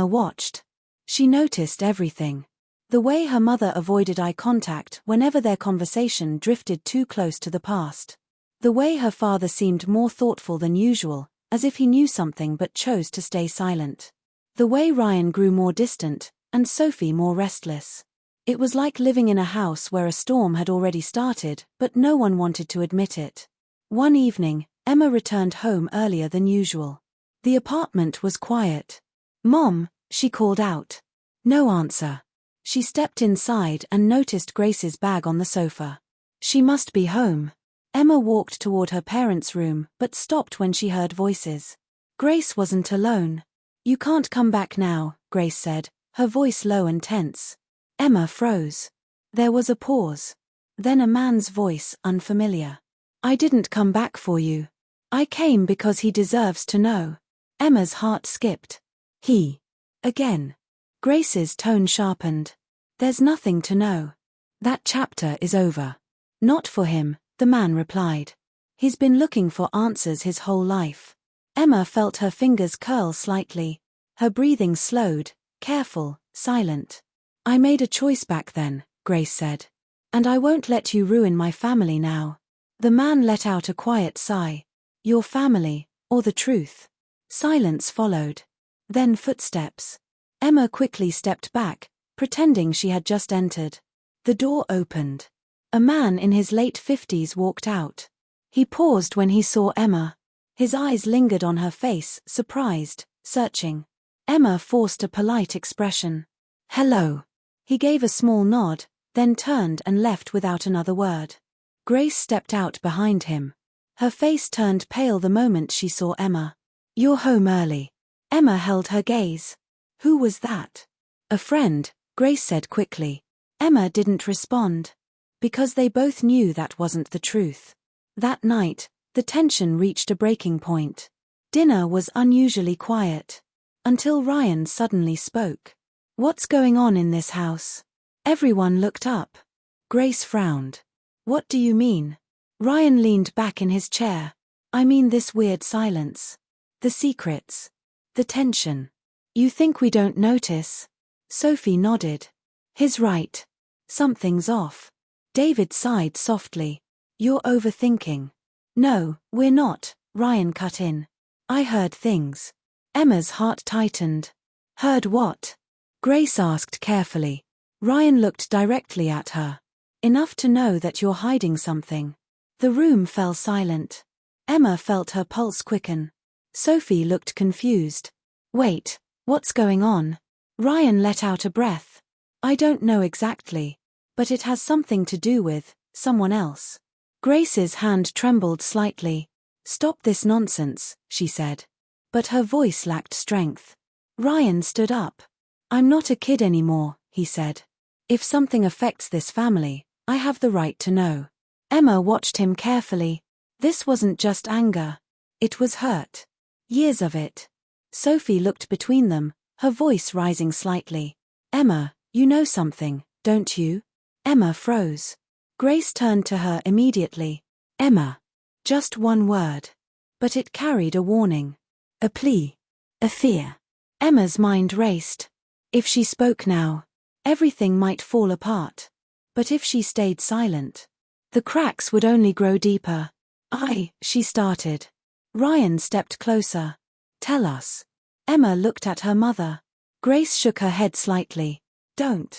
watched. She noticed everything. The way her mother avoided eye contact whenever their conversation drifted too close to the past. The way her father seemed more thoughtful than usual, as if he knew something but chose to stay silent. The way Ryan grew more distant, and Sophie more restless. It was like living in a house where a storm had already started, but no one wanted to admit it. One evening, Emma returned home earlier than usual. The apartment was quiet. "Mom," she called out. No answer. She stepped inside and noticed Grace's bag on the sofa. She must be home. Emma walked toward her parents' room but stopped when she heard voices. Grace wasn't alone. "You can't come back now," Grace said, her voice low and tense. Emma froze. There was a pause. Then a man's voice, unfamiliar. "I didn't come back for you. I came because he deserves to know." Emma's heart skipped. "He?" Again. Grace's tone sharpened. "There's nothing to know. That chapter is over." "Not for him," the man replied. "He's been looking for answers his whole life." Emma felt her fingers curl slightly. Her breathing slowed, careful, silent. "I made a choice back then," Grace said. "And I won't let you ruin my family now." The man let out a quiet sigh. "Your family, or the truth?" Silence followed. Then footsteps. Emma quickly stepped back, pretending she had just entered. The door opened. A man in his late 50s walked out. He paused when he saw Emma. His eyes lingered on her face, surprised, searching. Emma forced a polite expression. "Hello." He gave a small nod, then turned and left without another word. Grace stepped out behind him. Her face turned pale the moment she saw Emma. "You're home early." Emma held her gaze. "Who was that?" "A friend," Grace said quickly. Emma didn't respond. Because they both knew that wasn't the truth. That night, the tension reached a breaking point. Dinner was unusually quiet. Until Ryan suddenly spoke. "What's going on in this house?" Everyone looked up. Grace frowned. "What do you mean?" Ryan leaned back in his chair. "I mean this weird silence. The secrets. The tension. You think we don't notice?" Sophie nodded. "He's right. Something's off." David sighed softly. "You're overthinking." "No, we're not," Ryan cut in. "I heard things." Emma's heart tightened. "Heard what?" Grace asked carefully. Ryan looked directly at her. "Enough to know that you're hiding something." The room fell silent. Emma felt her pulse quicken. Sophie looked confused. "Wait, what's going on?" Ryan let out a breath. "I don't know exactly. But it has something to do with someone else." Grace's hand trembled slightly. "Stop this nonsense," she said. But her voice lacked strength. Ryan stood up. "I'm not a kid anymore," he said. "If something affects this family, I have the right to know." Emma watched him carefully. This wasn't just anger. It was hurt. Years of it. Sophie looked between them, her voice rising slightly. "Emma, you know something, don't you?" Emma froze. Grace turned to her immediately. "Emma." Just one word. But it carried a warning. A plea. A fear. Emma's mind raced. If she spoke now, everything might fall apart. But if she stayed silent, the cracks would only grow deeper. She started. Ryan stepped closer. "Tell us." Emma looked at her mother. Grace shook her head slightly. "Don't."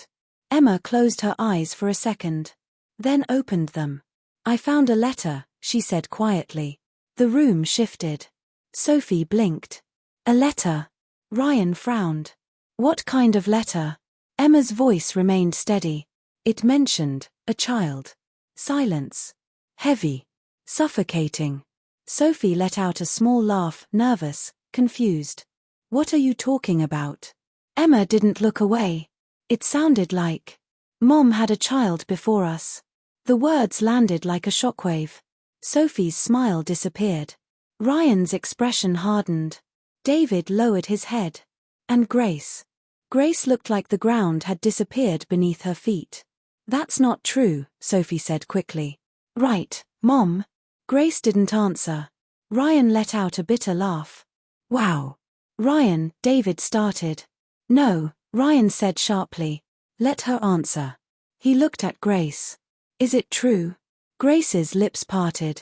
Emma closed her eyes for a second. Then opened them. "I found a letter," she said quietly. The room shifted. Sophie blinked. "A letter?" Ryan frowned. "What kind of letter?" Emma's voice remained steady. "It mentioned a child." Silence. Heavy. Suffocating. Sophie let out a small laugh, nervous, confused. "What are you talking about?" Emma didn't look away. "It sounded like Mom had a child before us." The words landed like a shockwave. Sophie's smile disappeared. Ryan's expression hardened. David lowered his head. And Grace. Grace looked like the ground had disappeared beneath her feet. "That's not true," Sophie said quickly. "Right, Mom?" Grace didn't answer. Ryan let out a bitter laugh. "Wow." "Ryan," David started. "No," Ryan said sharply. "Let her answer." He looked at Grace. "Is it true?" Grace's lips parted.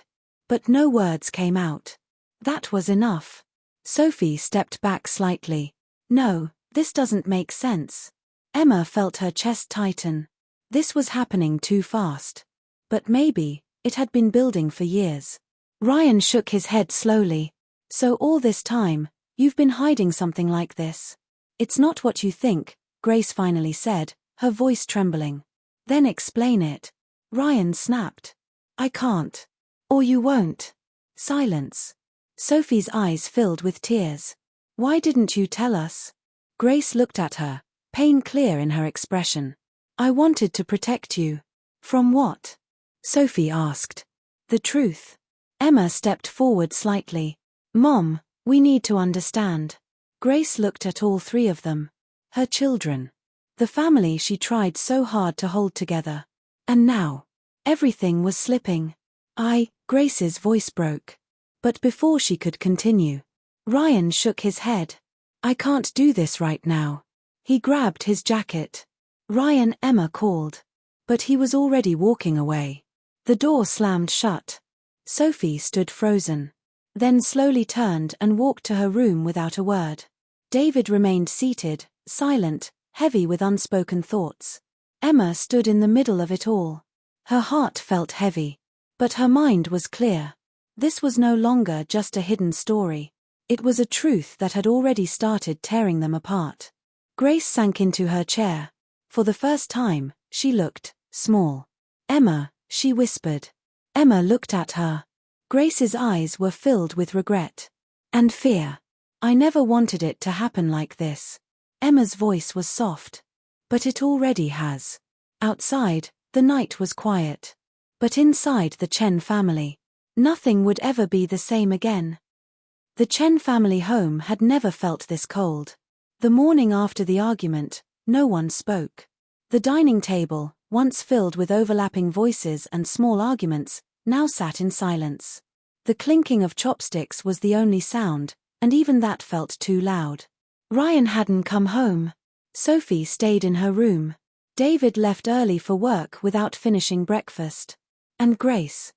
But no words came out. That was enough. Sophie stepped back slightly. "No, this doesn't make sense." Emma felt her chest tighten. This was happening too fast. But maybe it had been building for years. Ryan shook his head slowly. "So all this time, You've been hiding something like this. It's not what you think, Grace finally said, her voice trembling. Then explain it. Ryan snapped. I can't. Or you won't. Silence. Sophie's eyes filled with tears. Why didn't you tell us? Grace looked at her, pain clear in her expression. I wanted to protect you. From what? Sophie asked. The truth. Emma stepped forward slightly. Mom, we need to understand. Grace looked at all three of them. Her children. The family she tried so hard to hold together. And now, everything was slipping. Grace's voice broke. But before she could continue, Ryan shook his head. I can't do this right now. He grabbed his jacket. Ryan, Emma called. But he was already walking away. The door slammed shut. Sophie stood frozen. Then slowly turned and walked to her room without a word. David remained seated, silent, heavy with unspoken thoughts. Emma stood in the middle of it all. Her heart felt heavy. But her mind was clear. This was no longer just a hidden story. It was a truth that had already started tearing them apart. Grace sank into her chair. For the first time, she looked small. Emma, she whispered. Emma looked at her. Grace's eyes were filled with regret. And fear. I never wanted it to happen like this. Emma's voice was soft. But it already has. Outside, the night was quiet. But inside the Chen family, nothing would ever be the same again. The Chen family home had never felt this cold. The morning after the argument, no one spoke. The dining table, once filled with overlapping voices and small arguments, now sat in silence. The clinking of chopsticks was the only sound, and even that felt too loud. Ryan hadn't come home. Sophie stayed in her room. David left early for work without finishing breakfast. And Grace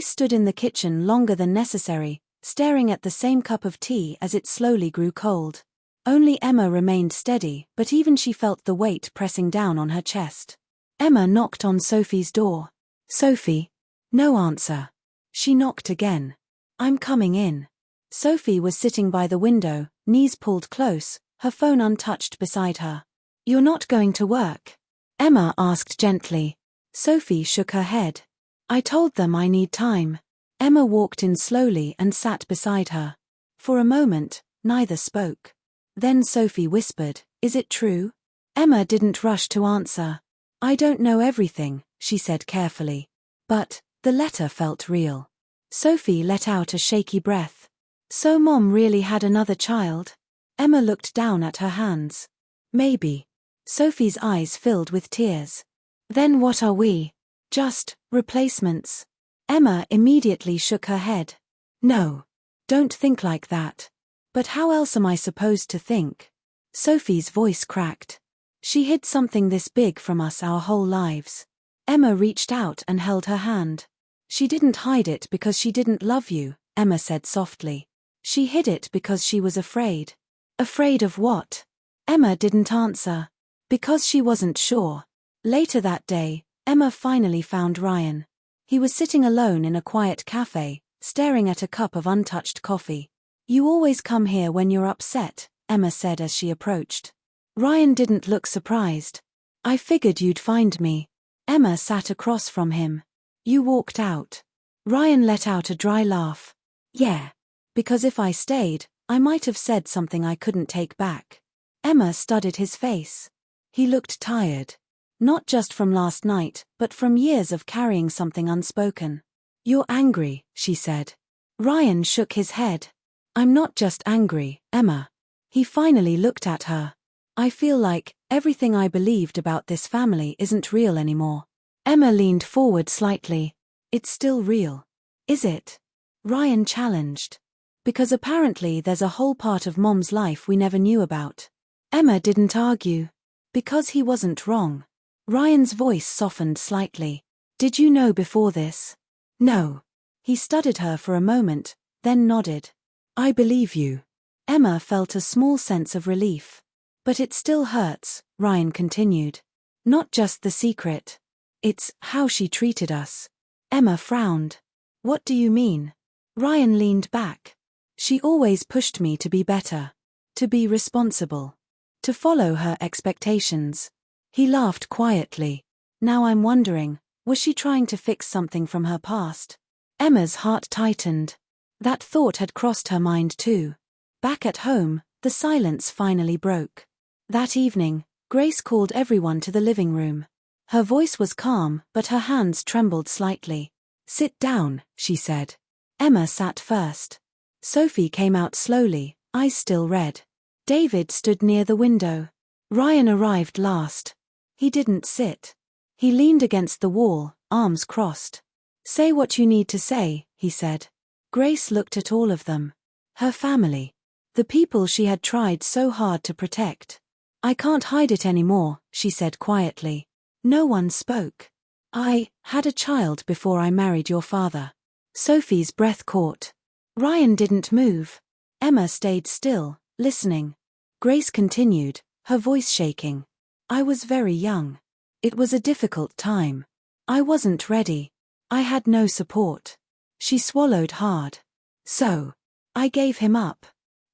stood in the kitchen longer than necessary, staring at the same cup of tea as it slowly grew cold. Only Emma remained steady, but even she felt the weight pressing down on her chest. Emma knocked on Sophie's door. Sophie. No answer. She knocked again. I'm coming in. Sophie was sitting by the window, knees pulled close, her phone untouched beside her. You're not going to work? Emma asked gently. Sophie shook her head. I told them I need time. Emma walked in slowly and sat beside her. For a moment, neither spoke. Then Sophie whispered, Is it true? Emma didn't rush to answer. I don't know everything, she said carefully. But the letter felt real. Sophie let out a shaky breath. So Mom really had another child? Emma looked down at her hands. Maybe. Sophie's eyes filled with tears. Then what are we? Just replacements. Emma immediately shook her head. No. Don't think like that. But how else am I supposed to think? Sophie's voice cracked. She hid something this big from us our whole lives. Emma reached out and held her hand. She didn't hide it because she didn't love you, Emma said softly. She hid it because she was afraid. Afraid of what? Emma didn't answer. Because she wasn't sure. Later that day, Emma finally found Ryan. He was sitting alone in a quiet cafe, staring at a cup of untouched coffee. You always come here when you're upset, Emma said as she approached. Ryan didn't look surprised. I figured you'd find me. Emma sat across from him. You walked out. Ryan let out a dry laugh. Yeah. Because if I stayed, I might have said something I couldn't take back. Emma studied his face. He looked tired. Not just from last night, but from years of carrying something unspoken. You're angry, she said. Ryan shook his head. I'm not just angry, Emma. He finally looked at her. I feel like everything I believed about this family isn't real anymore. Emma leaned forward slightly. It's still real. Is it? Ryan challenged. Because apparently there's a whole part of Mom's life we never knew about. Emma didn't argue. Because he wasn't wrong. Ryan's voice softened slightly. Did you know before this? No. He studied her for a moment, then nodded. I believe you. Emma felt a small sense of relief. But it still hurts, Ryan continued. Not just the secret. It's how she treated us. Emma frowned. What do you mean? Ryan leaned back. She always pushed me to be better. To be responsible. To follow her expectations. He laughed quietly. Now I'm wondering, was she trying to fix something from her past? Emma's heart tightened. That thought had crossed her mind too. Back at home, the silence finally broke. That evening, Grace called everyone to the living room. Her voice was calm, but her hands trembled slightly. "Sit down," she said. Emma sat first. Sophie came out slowly, eyes still red. David stood near the window. Ryan arrived last. He didn't sit. He leaned against the wall, arms crossed. "Say what you need to say," he said. Grace looked at all of them. Her family. The people she had tried so hard to protect. "I can't hide it anymore," she said quietly. No one spoke. "I had a child before I married your father." Sophie's breath caught. Ryan didn't move. Emma stayed still, listening. Grace continued, her voice shaking. "I was very young. It was a difficult time. I wasn't ready. I had no support." She swallowed hard. "So, I gave him up."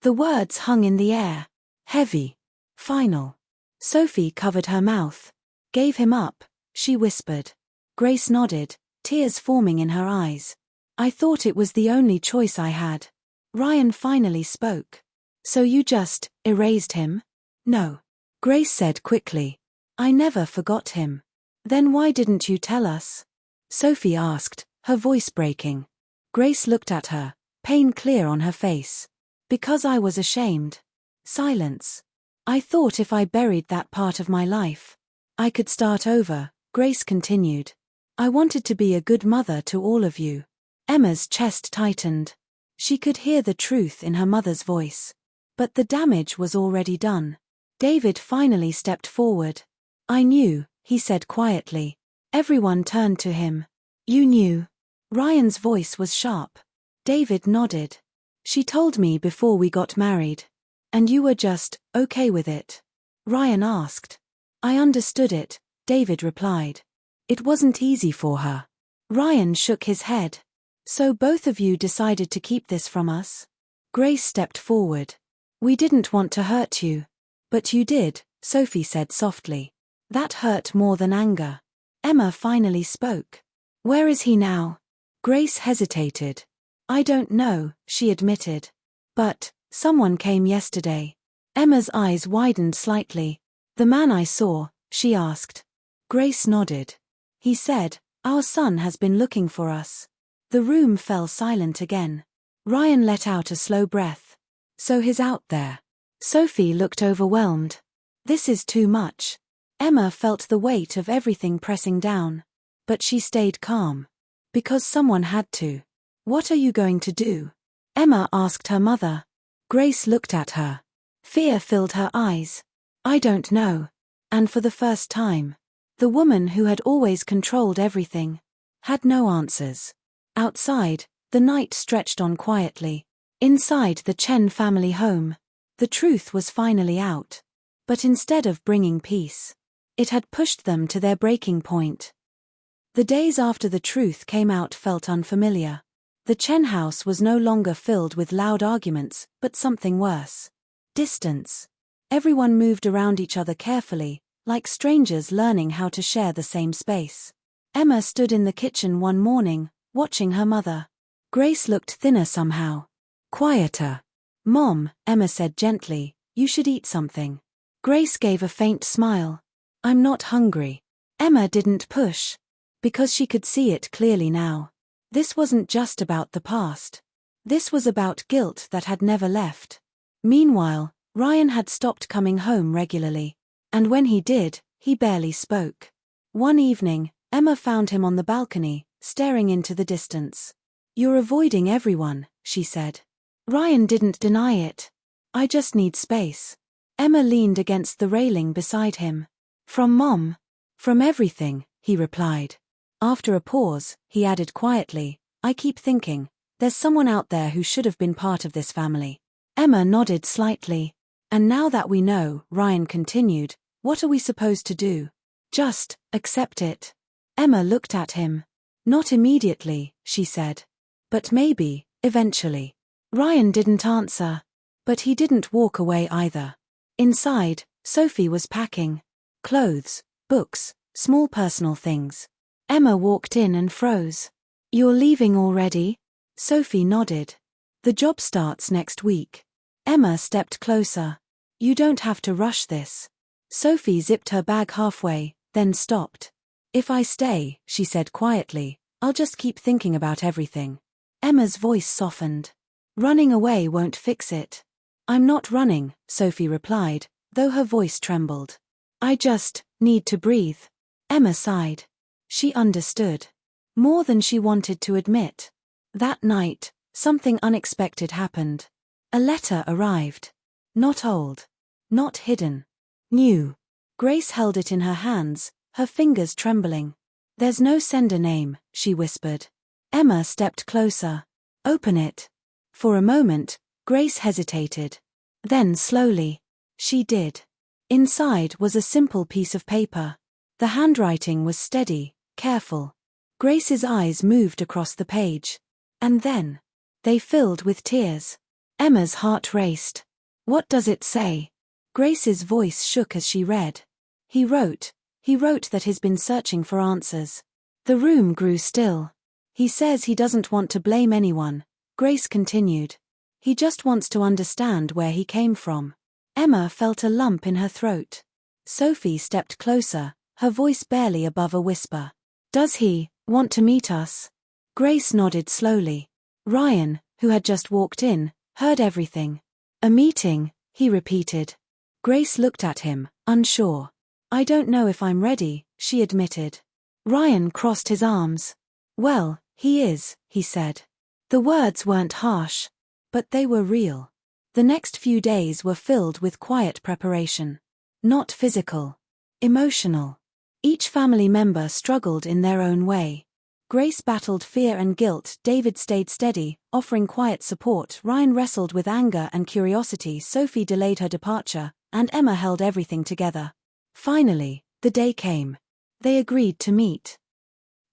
The words hung in the air. Heavy. Final. Sophie covered her mouth. "Gave him up," she whispered. Grace nodded, tears forming in her eyes. "I thought it was the only choice I had." Ryan finally spoke. "So you just erased him?" "No," Grace said quickly. "I never forgot him." "Then why didn't you tell us?" Sophie asked, her voice breaking. Grace looked at her, pain clear on her face. "Because I was ashamed." Silence. "I thought if I buried that part of my life, I could start over," Grace continued. "I wanted to be a good mother to all of you." Emma's chest tightened. She could hear the truth in her mother's voice. But the damage was already done. David finally stepped forward. "I knew," he said quietly. Everyone turned to him. "You knew?" Ryan's voice was sharp. David nodded. "She told me before we got married. And you were just okay with it?" Ryan asked. "I understood it," David replied. "It wasn't easy for her." Ryan shook his head. "So both of you decided to keep this from us?" Grace stepped forward. "We didn't want to hurt you." "But you did," Sophie said softly. "That hurt more than anger." Emma finally spoke. "Where is he now?" Grace hesitated. "I don't know," she admitted. "But someone came yesterday." Emma's eyes widened slightly. "The man I saw?" she asked. Grace nodded. "He said, 'Our son has been looking for us.'" The room fell silent again. Ryan let out a slow breath. "So he's out there." Sophie looked overwhelmed. "This is too much." Emma felt the weight of everything pressing down. But she stayed calm. "Because someone had to." "What are you going to do?" Emma asked her mother. Grace looked at her. Fear filled her eyes. "I don't know." And for the first time, the woman who had always controlled everything had no answers. Outside, the night stretched on quietly. Inside the Chen family home, the truth was finally out. But instead of bringing peace, it had pushed them to their breaking point. The days after the truth came out felt unfamiliar. The Chen house was no longer filled with loud arguments, but something worse. Distance. Everyone moved around each other carefully, like strangers learning how to share the same space. Emma stood in the kitchen one morning, watching her mother. Grace looked thinner somehow. Quieter. "Mom," Emma said gently, "you should eat something." Grace gave a faint smile. "I'm not hungry." Emma didn't push. Because she could see it clearly now. This wasn't just about the past. This was about guilt that had never left. Meanwhile, Ryan had stopped coming home regularly. And when he did, he barely spoke. One evening, Emma found him on the balcony, staring into the distance. "You're avoiding everyone," she said. Ryan didn't deny it. "I just need space." Emma leaned against the railing beside him. "From Mom?" "From everything," he replied. After a pause, he added quietly, "I keep thinking, there's someone out there who should have been part of this family." Emma nodded slightly. "And now that we know," Ryan continued, "what are we supposed to do?" "Just accept it." Emma looked at him. "Not immediately," she said. "But maybe, eventually." Ryan didn't answer. But he didn't walk away either. Inside, Sophie was packing. Clothes, books, small personal things. Emma walked in and froze. "You're leaving already?" Sophie nodded. "The job starts next week." Emma stepped closer. "You don't have to rush this." Sophie zipped her bag halfway, then stopped. "If I stay," she said quietly, "I'll just keep thinking about everything." Emma's voice softened. "Running away won't fix it." "I'm not running," Sophie replied, though her voice trembled. "I just need to breathe." Emma sighed. She understood. More than she wanted to admit. That night, something unexpected happened. A letter arrived. Not old. Not hidden. New. Grace held it in her hands, her fingers trembling. "There's no sender name," she whispered. Emma stepped closer. "Open it." For a moment, Grace hesitated. Then slowly, she did. Inside was a simple piece of paper. The handwriting was steady, careful. Grace's eyes moved across the page. And then, they filled with tears. Emma's heart raced. "What does it say?" Grace's voice shook as she read. He wrote that he's been searching for answers." The room grew still. "He says he doesn't want to blame anyone," Grace continued. "He just wants to understand where he came from." Emma felt a lump in her throat. Sophie stepped closer, her voice barely above a whisper. "Does he want to meet us?" Grace nodded slowly. Ryan, who had just walked in, heard everything. "A meeting," he repeated. Grace looked at him, unsure. "I don't know if I'm ready," she admitted. Ryan crossed his arms. "Well, he is," he said. The words weren't harsh, but they were real. The next few days were filled with quiet preparation. Not physical. Emotional. Each family member struggled in their own way. Grace battled fear and guilt, David stayed steady, offering quiet support, Ryan wrestled with anger and curiosity, Sophie delayed her departure, and Emma held everything together. Finally, the day came. They agreed to meet.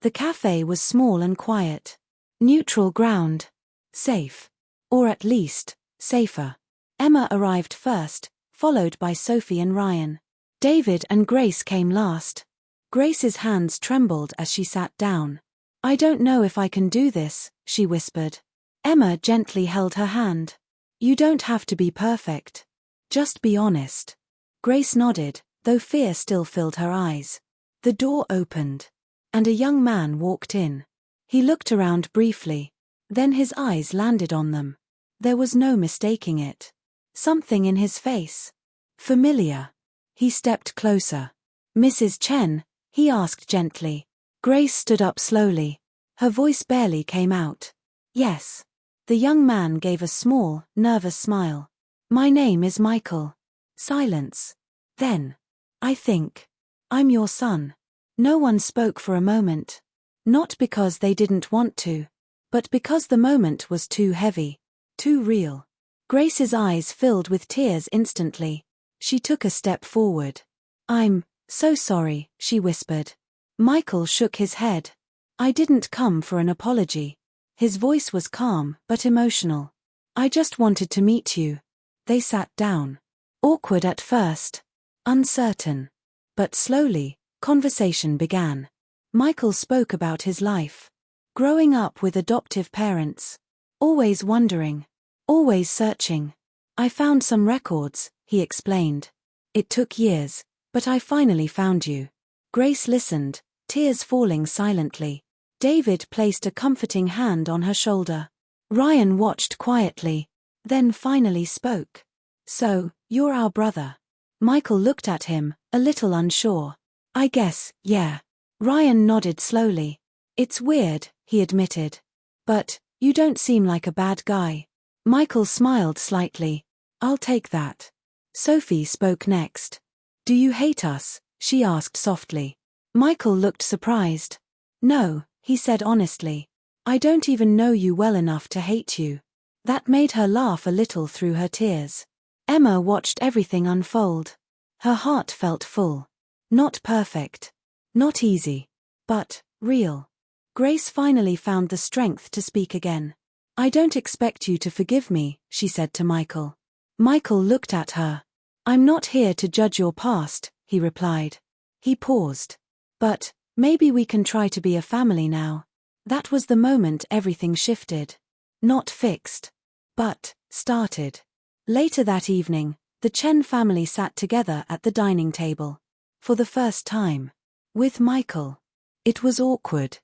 The cafe was small and quiet. Neutral ground. Safe. Or at least, safer. Emma arrived first, followed by Sophie and Ryan. David and Grace came last. Grace's hands trembled as she sat down. "I don't know if I can do this," she whispered. Emma gently held her hand. "You don't have to be perfect. Just be honest." Grace nodded, though fear still filled her eyes. The door opened. And a young man walked in. He looked around briefly. Then his eyes landed on them. There was no mistaking it. Something in his face. Familiar. He stepped closer. "Mrs. Chen?" he asked gently. Grace stood up slowly. Her voice barely came out. "Yes." The young man gave a small, nervous smile. "My name is Michael." Silence. Then, "I think I'm your son." No one spoke for a moment. Not because they didn't want to, but because the moment was too heavy, too real. Grace's eyes filled with tears instantly. She took a step forward. "I'm so sorry," she whispered. Michael shook his head. "I didn't come for an apology." His voice was calm but emotional. "I just wanted to meet you." They sat down. Awkward at first. Uncertain. But slowly, conversation began. Michael spoke about his life. Growing up with adoptive parents. Always wondering. Always searching. "I found some records," he explained. "It took years, but I finally found you." Grace listened, tears falling silently. David placed a comforting hand on her shoulder. Ryan watched quietly, then finally spoke. "So, you're our brother." Michael looked at him, a little unsure. "I guess, yeah." Ryan nodded slowly. "It's weird," he admitted. "But, you don't seem like a bad guy." Michael smiled slightly. "I'll take that." Sophie spoke next. "Do you hate us?" she asked softly. Michael looked surprised. "No," he said honestly. "I don't even know you well enough to hate you." That made her laugh a little through her tears. Emma watched everything unfold. Her heart felt full. Not perfect. Not easy. But real. Grace finally found the strength to speak again. I don't expect you to forgive me, she said to Michael. Michael looked at her. I'm not here to judge your past, he replied. He paused. But, maybe we can try to be a family now. That was the moment everything shifted. Not fixed. But, started. Later that evening, the Chen family sat together at the dining table. For the first time. With Michael. It was awkward.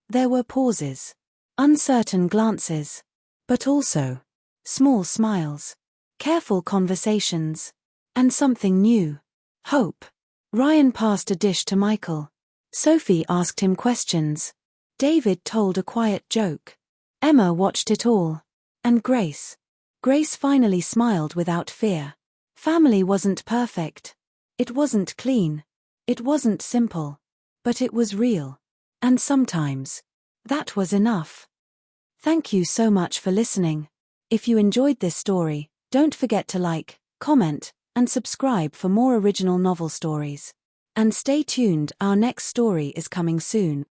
There were pauses. Uncertain glances. But also small smiles. Careful conversations. And something new. Hope. Ryan passed a dish to Michael. Sophie asked him questions. David told a quiet joke. Emma watched it all. And Grace. Grace finally smiled without fear. Family wasn't perfect. It wasn't clean. It wasn't simple. But it was real. And sometimes, that was enough. Thank you so much for listening. If you enjoyed this story, don't forget to like, comment, and subscribe for more original novel stories. And stay tuned, our next story is coming soon.